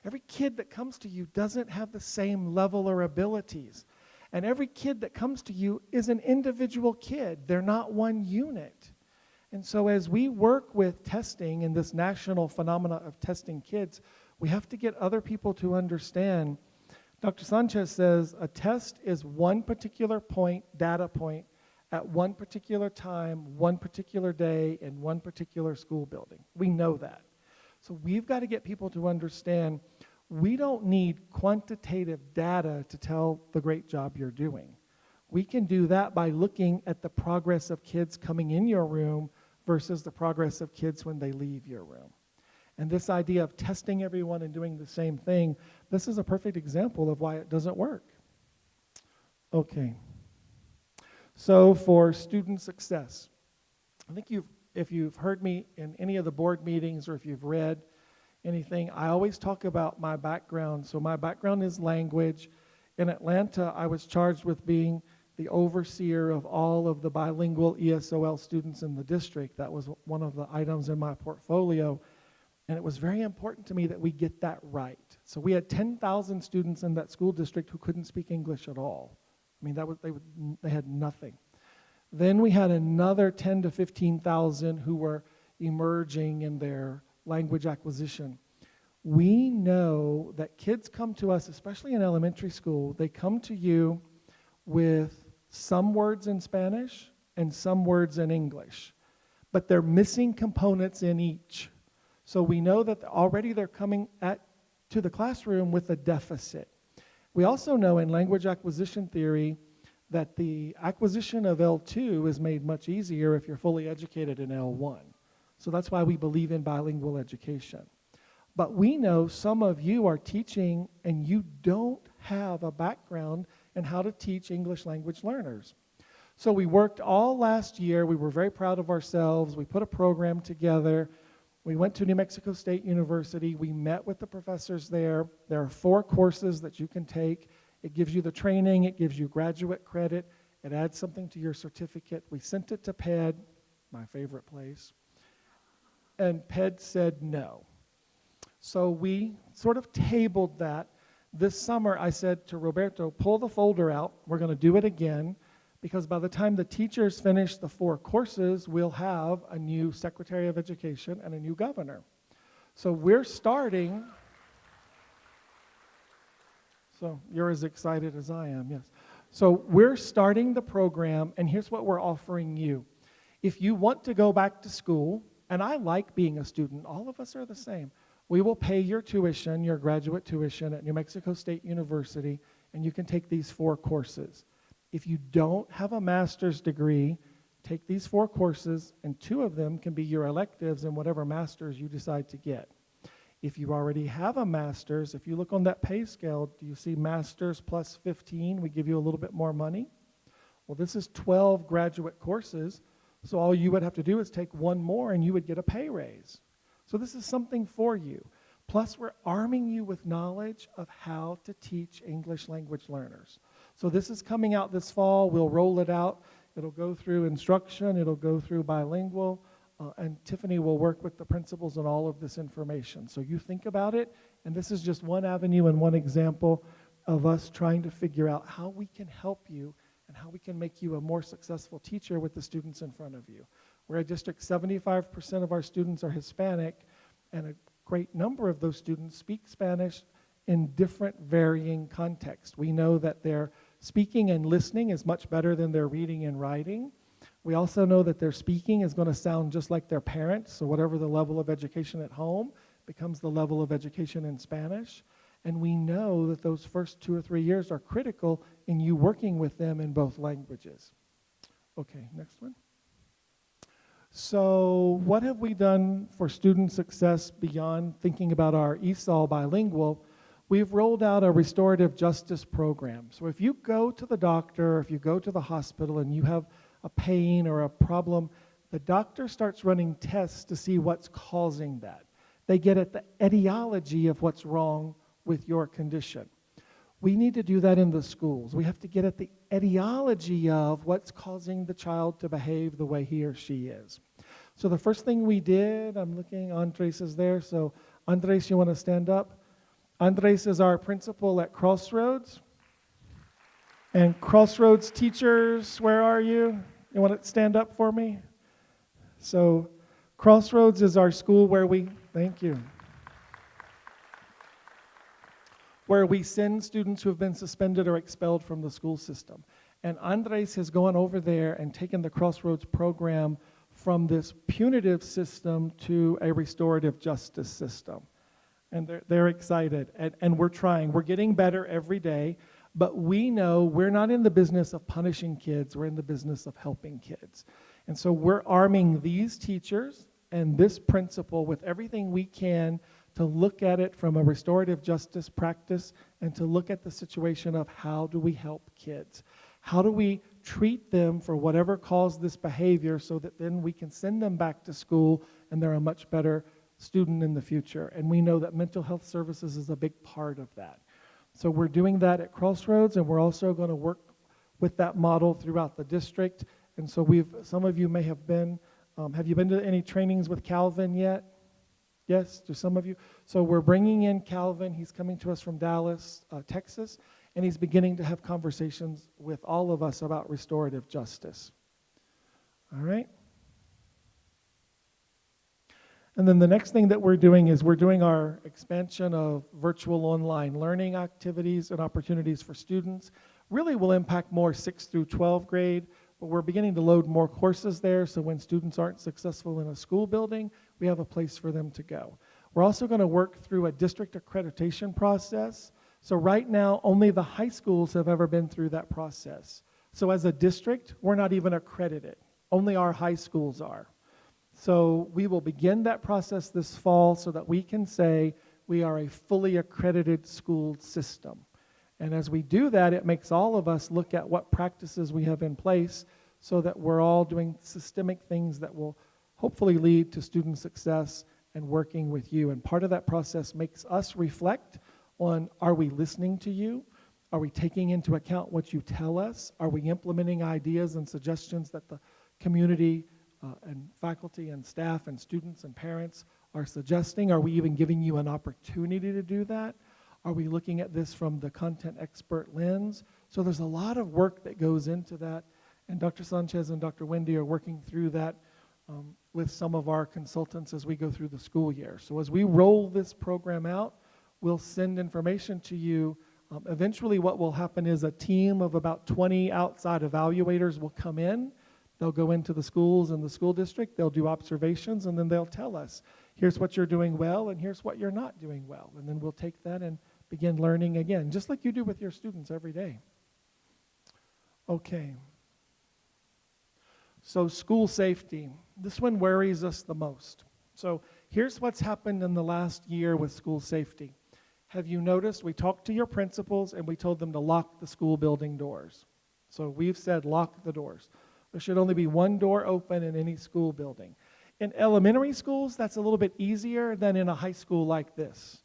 Every kid that comes to you doesn't have the same level or abilities. And every kid that comes to you is an individual kid. They're not one unit. And so as we work with testing in this national phenomena of testing kids, we have to get other people to understand. Dr. Sanchez says a test is one particular point, data point, at one particular time, one particular day, in one particular school building. We know that. So we've got to get people to understand we don't need quantitative data to tell the great job you're doing. We can do that by looking at the progress of kids coming in your room versus the progress of kids when they leave your room. And this idea of testing everyone and doing the same thing, this is a perfect example of why it doesn't work. Okay. So for student success, I think if you've heard me in any of the board meetings or if you've read anything, I always talk about my background. So my background is language. In Atlanta, I was charged with being the overseer of all of the bilingual ESOL students in the district. That was one of the items in my portfolio. And it was very important to me that we get that right. So we had 10,000 students in that school district who couldn't speak English at all. I mean, they had nothing. Then we had another 10 to 15,000 who were emerging in their language acquisition. We know that kids come to us, especially in elementary school, they come to you with some words in Spanish and some words in English, but they're missing components in each. So we know that already they're coming to the classroom with a deficit. We also know in language acquisition theory that the acquisition of L2 is made much easier if you're fully educated in L1. So that's why we believe in bilingual education. But we know some of you are teaching and you don't have a background in how to teach English language learners. So we worked all last year. We were very proud of ourselves. We put a program together. We went to New Mexico State University. We met with the professors there. There are 4 courses that you can take. It gives you the training. It gives you graduate credit. It adds something to your certificate. We sent it to PED, my favorite place. And PED said no. So we sort of tabled that. This summer, I said to Roberto, pull the folder out. We're going to do it again, because by the time the teachers finish the 4 courses, we'll have a new Secretary of Education and a new governor. So we're starting. So you're as excited as I am, yes. So we're starting the program, and here's what we're offering you. If you want to go back to school, and I like being a student, all of us are the same. We will pay your tuition, your graduate tuition at New Mexico State University, and you can take these 4 courses. If you don't have a master's degree, take these 4 courses, and 2 of them can be your electives in whatever master's you decide to get. If you already have a master's, if you look on that pay scale, do you see master's plus 15? We give you a little bit more money. Well, this is 12 graduate courses, so all you would have to do is take 1 more and you would get a pay raise. So this is something for you. Plus, we're arming you with knowledge of how to teach English language learners. So this is coming out this fall. We'll roll it out. It'll go through instruction. It'll go through bilingual. And Tiffany will work with the principals on all of this information. So you think about it, and this is just one avenue and one example of us trying to figure out how we can help you and how we can make you a more successful teacher with the students in front of you. We're a district, 75% of our students are Hispanic, and a great number of those students speak Spanish in different varying contexts. We know that their speaking and listening is much better than their reading and writing. We also know that their speaking is going to sound just like their parents, so whatever the level of education at home becomes the level of education in Spanish. And we know that those first 2 or 3 years are critical in you working with them in both languages. Okay, next one. So what have we done for student success beyond thinking about our ESOL bilingual? We've rolled out a restorative justice program. So if you go to the doctor, if you go to the hospital and you have a pain or a problem, the doctor starts running tests to see what's causing that. They get at the etiology of what's wrong with your condition. We need to do that in the schools. We have to get at the etiology of what's causing the child to behave the way he or she is. So the first thing we did, I'm looking, Andres is there, so Andres, you want to stand up? Andres is our principal at Crossroads. And Crossroads teachers, where are you? You want to stand up for me? So Crossroads is our school where thank you, where we send students who have been suspended or expelled from the school system. And Andres has gone over there and taken the Crossroads program from this punitive system to a restorative justice system. And they're excited, and we're trying. We're getting better every day, but we know we're not in the business of punishing kids. We're in the business of helping kids. And so we're arming these teachers and this principal with everything we can to look at it from a restorative justice practice and to look at the situation of how do we help kids? How do we treat them for whatever caused this behavior so that then we can send them back to school and they're a much better student in the future? And we know that mental health services is a big part of that. So we're doing that at Crossroads, and we're also going to work with that model throughout the district. And so some of you may have been to any trainings with Calvin yet? Yes, to some of you. So we're bringing in Calvin. He's coming to us from Dallas, Texas, and he's beginning to have conversations with all of us about restorative justice. All right? And then the next thing that we're doing is we're doing our expansion of virtual online learning activities and opportunities for students. Really will impact more 6th through 12th grade, but we're beginning to load more courses there, so when students aren't successful in a school building, we have a place for them to go. We're also going to work through a district accreditation process. So right now, only the high schools have ever been through that process. So as a district, we're not even accredited. Only our high schools are. So we will begin that process this fall so that we can say we are a fully accredited school system. And as we do that, it makes all of us look at what practices we have in place so that we're all doing systemic things that will hopefully lead to student success and working with you. And part of that process makes us reflect on, are we listening to you? Are we taking into account what you tell us? Are we implementing ideas and suggestions that the community and faculty and staff and students and parents are suggesting? Are we even giving you an opportunity to do that? Are we looking at this from the content expert lens? So there's a lot of work that goes into that, and Dr. Sanchez and Dr. Wendy are working through that with some of our consultants as we go through the school year. So as we roll this program out, we'll send information to you. Eventually what will happen is a team of about 20 outside evaluators will come in. They'll go into the schools and the school district, they'll do observations, and then they'll tell us, here's what you're doing well, and here's what you're not doing well. And then we'll take that and begin learning again, just like you do with your students every day. Okay. So school safety. This one worries us the most. So here's what's happened in the last year with school safety. Have you noticed we talked to your principals and we told them to lock the school building doors. So we've said lock the doors. There should only be one door open in any school building. In elementary schools, that's a little bit easier than in a high school like this.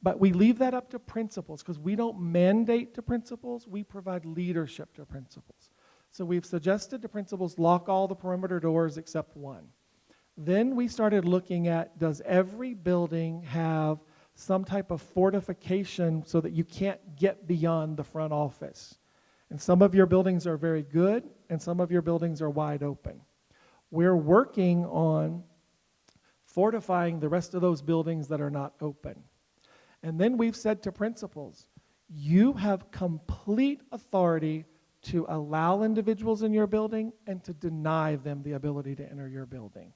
But we leave that up to principals because we don't mandate to principals, we provide leadership to principals. So we've suggested to principals lock all the perimeter doors except one. Then we started looking at, does every building have some type of fortification so that you can't get beyond the front office? And some of your buildings are very good, and some of your buildings are wide open. We're working on fortifying the rest of those buildings that are not open. And then we've said to principals, you have complete authority to allow individuals in your building and to deny them the ability to enter your building.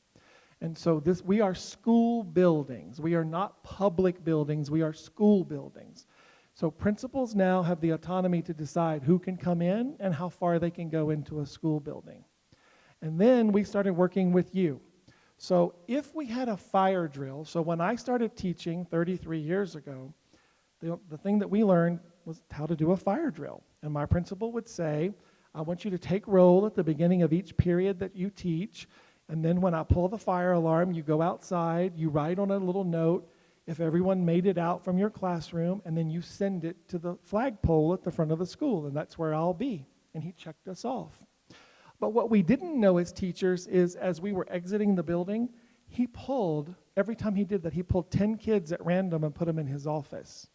And so we are school buildings. We are not public buildings. We are school buildings. So principals now have the autonomy to decide who can come in and how far they can go into a school building. And then we started working with you. So if we had a fire drill, so when I started teaching 33 years ago, the thing that we learned was how to do a fire drill. And my principal would say, I want you to take roll at the beginning of each period that you teach, and then when I pull the fire alarm, you go outside, you write on a little note if everyone made it out from your classroom, and then you send it to the flagpole at the front of the school, and that's where I'll be. And he checked us off. But what we didn't know as teachers is as we were exiting the building, every time he did that, he pulled 10 kids at random and put them in his office.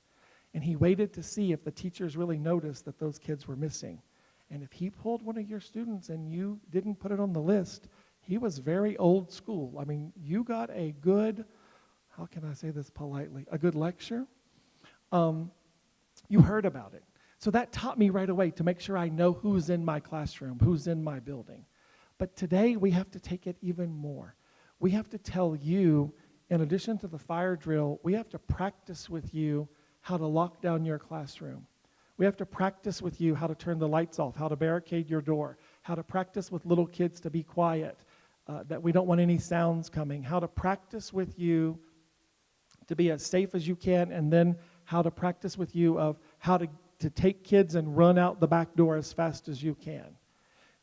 And he waited to see if the teachers really noticed that those kids were missing. And if he pulled one of your students and you didn't put it on the list, he was very old school. I mean, you got a good, how can I say this politely, a good lecture. You heard about it. So that taught me right away to make sure I know who's in my classroom, who's in my building. But today we have to take it even more. We have to tell you, in addition to the fire drill, we have to practice with you how to lock down your classroom. We have to practice with you how to turn the lights off, how to barricade your door, how to practice with little kids to be quiet, that we don't want any sounds coming, how to practice with you to be as safe as you can, and then how to practice with you of how to take kids and run out the back door as fast as you can.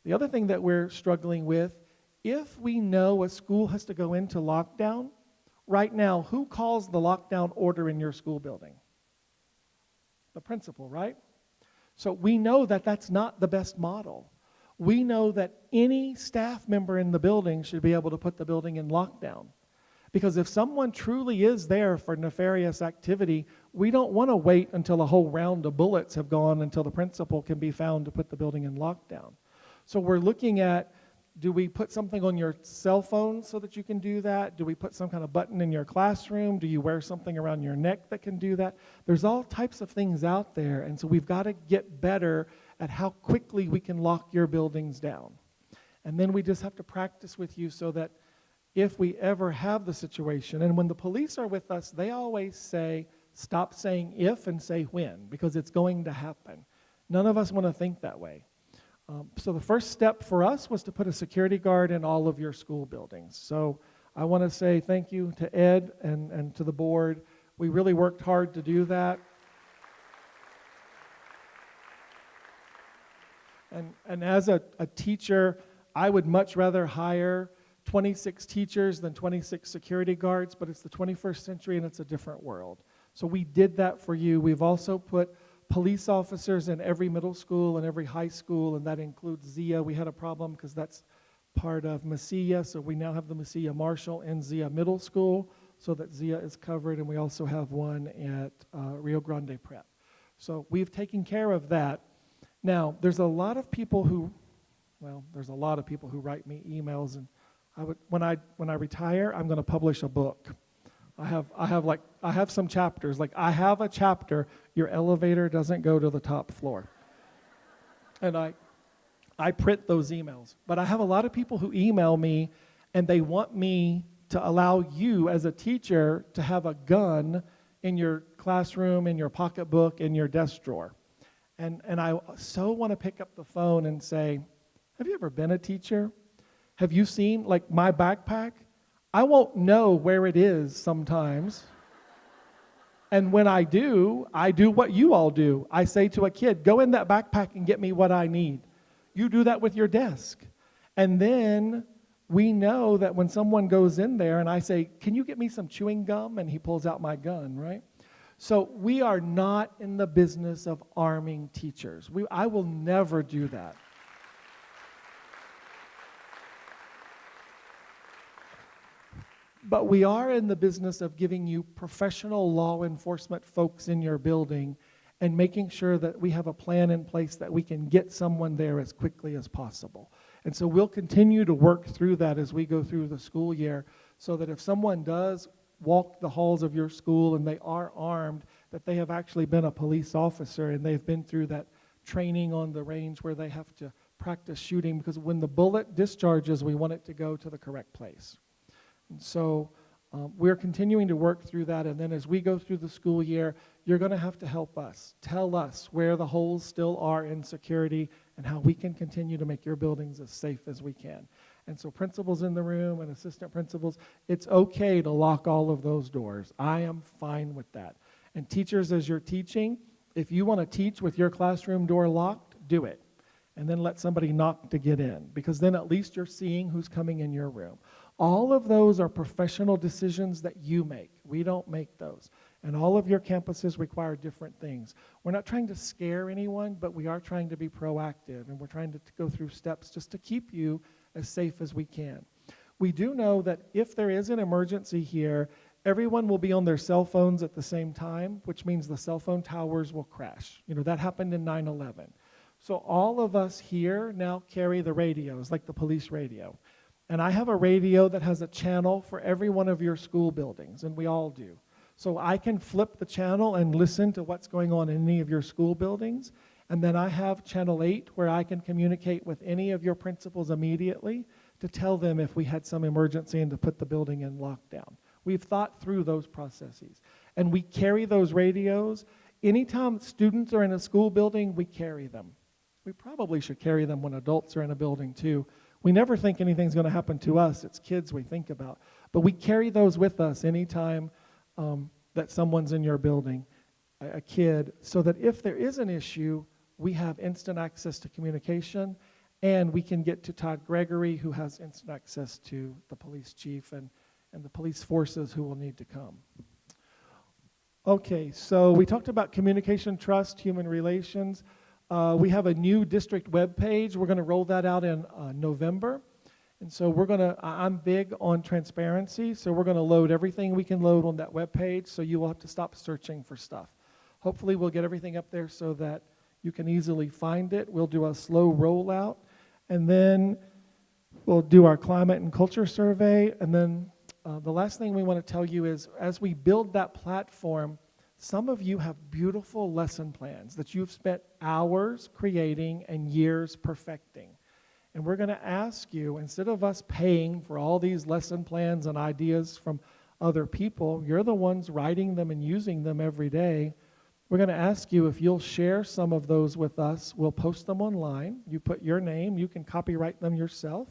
The other thing that we're struggling with, if we know a school has to go into lockdown, right now, who calls the lockdown order in your school building? The principal, right? So we know that that's not the best model. We know that any staff member in the building should be able to put the building in lockdown. Because if someone truly is there for nefarious activity, we don't want to wait until a whole round of bullets have gone until the principal can be found to put the building in lockdown. So we're looking at, Do we put something on your cell phone so that you can do that? Do we put some kind of button in your classroom? Do you wear something around your neck that can do that? There's all types of things out there, and so we've got to get better at how quickly we can lock your buildings down. And then we just have to practice with you so that if we ever have the situation, and when the police are with us, they always say, stop saying if and say when, because it's going to happen. None of us want to think that way. So the first step for us was to put a security guard in all of your school buildings. So I want to say thank you to Ed and to the board. We really worked hard to do that. And as a teacher, I would much rather hire 26 teachers than 26 security guards, but it's the 21st century and it's a different world. So we did that for you. We've also put police officers in every middle school and every high school, and that includes Zia. We had a problem because that's part of Mesilla, so we now have the Mesilla Marshall in Zia Middle School so that Zia is covered, and we also have one at Rio Grande Prep. So we've taken care of that. Now, there's a lot of people who write me emails, and when I retire, I'm going to publish a book. I have some chapters. Like, I have a chapter, your elevator doesn't go to the top floor. And I print those emails. But I have a lot of people who email me, and they want me to allow you as a teacher to have a gun in your classroom, in your pocketbook, in your desk drawer. And I so want to pick up the phone and say, have you ever been a teacher? Have you seen, like, my backpack? I won't know where it is sometimes. And when I do what you all do. I say to a kid, go in that backpack and get me what I need. You do that with your desk. And then we know that when someone goes in there and I say, can you get me some chewing gum? And he pulls out my gun, right? So we are not in the business of arming teachers. I will never do that. But we are in the business of giving you professional law enforcement folks in your building and making sure that we have a plan in place that we can get someone there as quickly as possible. And so we'll continue to work through that as we go through the school year so that if someone does walk the halls of your school and they are armed, that they have actually been a police officer and they've been through that training on the range where they have to practice shooting, because when the bullet discharges, we want it to go to the correct place. And so we're continuing to work through that, and then as we go through the school year, you're going to have to help us. Tell us where the holes still are in security and how we can continue to make your buildings as safe as we can. And so principals in the room and assistant principals, it's okay to lock all of those doors. I am fine with that. And teachers, as you're teaching, if you want to teach with your classroom door locked, do it. And then let somebody knock to get in, because then at least you're seeing who's coming in your room. All of those are professional decisions that you make. We don't make those. And all of your campuses require different things. We're not trying to scare anyone, but we are trying to be proactive, and we're trying to go through steps just to keep you as safe as we can. We do know that if there is an emergency here, everyone will be on their cell phones at the same time, which means the cell phone towers will crash. You know, that happened in 9/11. So all of us here now carry the radios, like the police radio. And I have a radio that has a channel for every one of your school buildings, and we all do. So I can flip the channel and listen to what's going on in any of your school buildings. And then I have channel 8 where I can communicate with any of your principals immediately to tell them if we had some emergency and to put the building in lockdown. We've thought through those processes. And we carry those radios. Anytime students are in a school building, we carry them. We probably should carry them when adults are in a building too. We never think anything's going to happen to us. It's kids we think about. But we carry those with us anytime that someone's in your building, a kid, so that if there is an issue, we have instant access to communication, and we can get to Todd Gregory, who has instant access to the police chief and the police forces who will need to come. Okay, so we talked about communication, trust, human relations. We have a new district webpage. We're going to roll that out in November. And so I'm big on transparency, so we're going to load everything we can load on that webpage, so you will have to stop searching for stuff. Hopefully we'll get everything up there so that you can easily find it. We'll do a slow rollout, and then We'll do our climate and culture survey, and then the last thing we want to tell you is as we build that platform, some of you have beautiful lesson plans that you've spent hours creating and years perfecting. And we're going to ask you, instead of us paying for all these lesson plans and ideas from other people, you're the ones writing them and using them every day. We're going to ask you if you'll share some of those with us. We'll post them online. You put your name. You can copyright them yourself.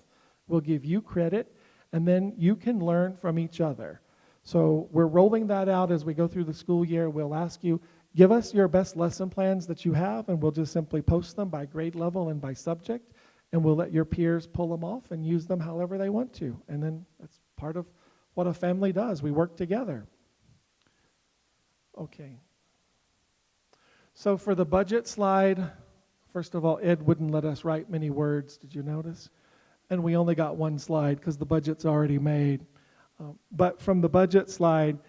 We'll give you credit, and then you can learn from each other. So we're rolling that out as we go through the school year. We'll ask you, give us your best lesson plans that you have, and we'll just simply post them by grade level and by subject, and we'll let your peers pull them off and use them however they want to. And then that's part of what a family does. We work together. Okay. So for the budget slide, first of all, Ed wouldn't let us write many words. Did you notice? And we only got one slide because the budget's already made. But from the budget slide,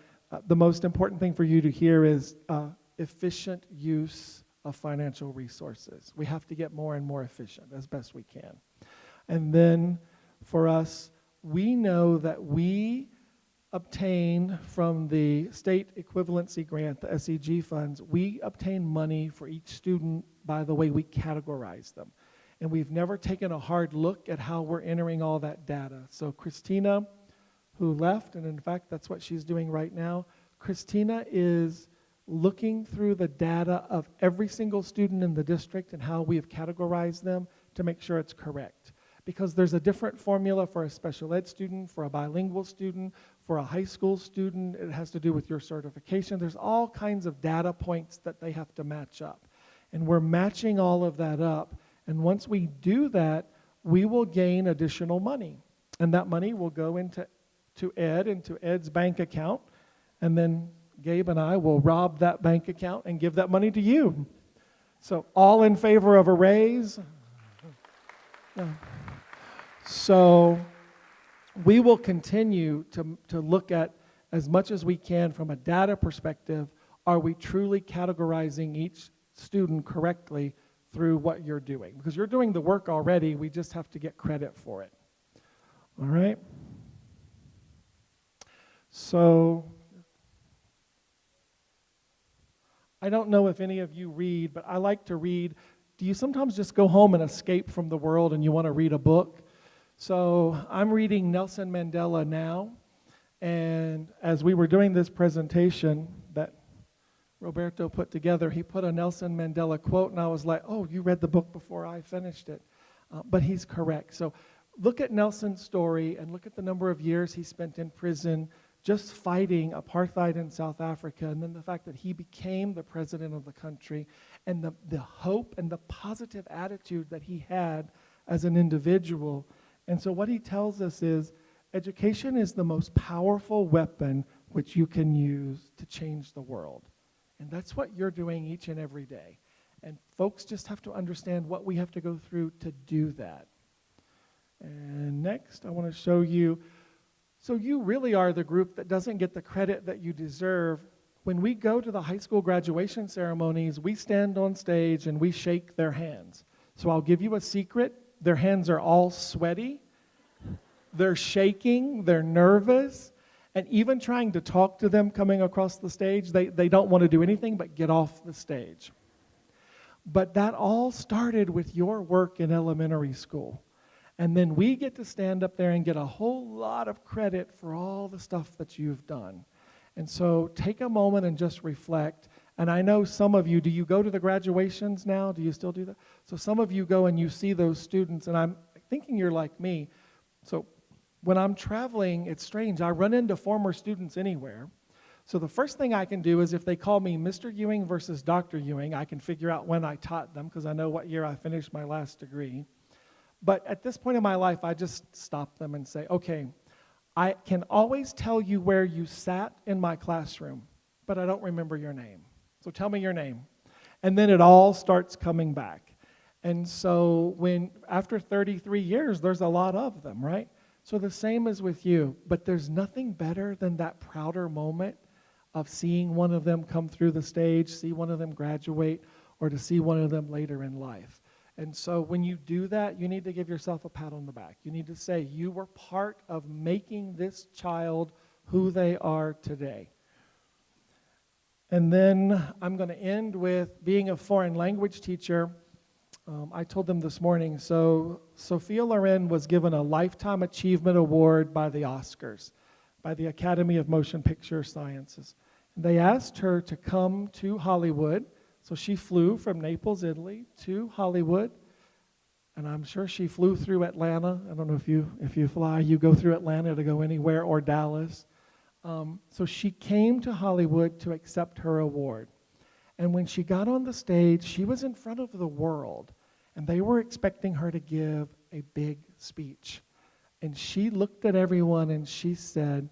the most important thing for you to hear is efficient use of financial resources. We have to get more and more efficient as best we can. And then for us, we know that we obtain from the state equivalency grant, the SEG funds, we obtain money for each student by the way we categorize them. And we've never taken a hard look at how we're entering all that data. So Christina, who left, and in fact that's what she's doing right now, Christina is looking through the data of every single student in the district and how we have categorized them to make sure it's correct. Because there's a different formula for a special ed student, for a bilingual student, for a high school student. It has to do with your certification. There's all kinds of data points that they have to match up. And we're matching all of that up. And once we do that, we will gain additional money. And that money will go into Ed's bank account. And then Gabe and I will rob that bank account and give that money to you. So all in favor of a raise? Yeah. So we will continue to look at as much as we can from a data perspective. Are we truly categorizing each student correctly through what you're doing? Because you're doing the work already, we just have to get credit for it. All right? So I don't know if any of you read, but I like to read. Do you sometimes just go home and escape from the world and you want to read a book? So I'm reading Nelson Mandela now, and as we were doing this presentation that Roberto put together, he put a Nelson Mandela quote, and I was like, oh, you read the book before I finished it. But he's correct. So look at Nelson's story and look at the number of years he spent in prison just fighting apartheid in South Africa, and then the fact that he became the president of the country, and the hope and the positive attitude that he had as an individual. And so what he tells us is education is the most powerful weapon which you can use to change the world. And that's what you're doing each and every day. And folks just have to understand what we have to go through to do that. And next, I want to show you, so you really are the group that doesn't get the credit that you deserve. When we go to the high school graduation ceremonies, we stand on stage and we shake their hands. So I'll give you a secret. Their hands are all sweaty. They're shaking. They're nervous. And even trying to talk to them coming across the stage, they don't want to do anything but get off the stage. But that all started with your work in elementary school. And then we get to stand up there and get a whole lot of credit for all the stuff that you've done. And so take a moment and just reflect. And I know some of you, do you go to the graduations now? Do you still do that? So some of you go and you see those students, and I'm thinking you're like me. So when I'm traveling, it's strange. I run into former students anywhere. So the first thing I can do is if they call me Mr. Ewing versus Dr. Ewing, I can figure out when I taught them because I know what year I finished my last degree. But at this point in my life, I just stop them and say, okay, I can always tell you where you sat in my classroom, but I don't remember your name. So tell me your name. And then it all starts coming back. And so after 33 years, there's a lot of them, right? So the same as with you, but there's nothing better than that prouder moment of seeing one of them come through the stage, see one of them graduate, or to see one of them later in life. And so when you do that, you need to give yourself a pat on the back. You need to say, you were part of making this child who they are today. And then I'm going to end with being a foreign language teacher. I told them this morning, so Sophia Loren was given a Lifetime Achievement Award by the Oscars, by the Academy of Motion Picture Sciences. And they asked her to come to Hollywood, so she flew from Naples, Italy, to Hollywood, and I'm sure she flew through Atlanta. I don't know if you fly, you go through Atlanta to go anywhere, or Dallas. So she came to Hollywood to accept her award. And when she got on the stage, she was in front of the world, and they were expecting her to give a big speech. And she looked at everyone and she said,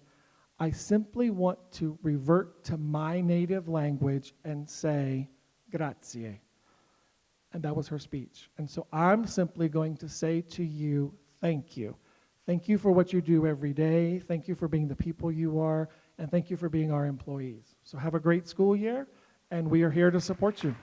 I simply want to revert to my native language and say, grazie. And that was her speech. And so I'm simply going to say to you, thank you. Thank you for what you do every day. Thank you for being the people you are. And thank you for being our employees. So have a great school year, and we are here to support you.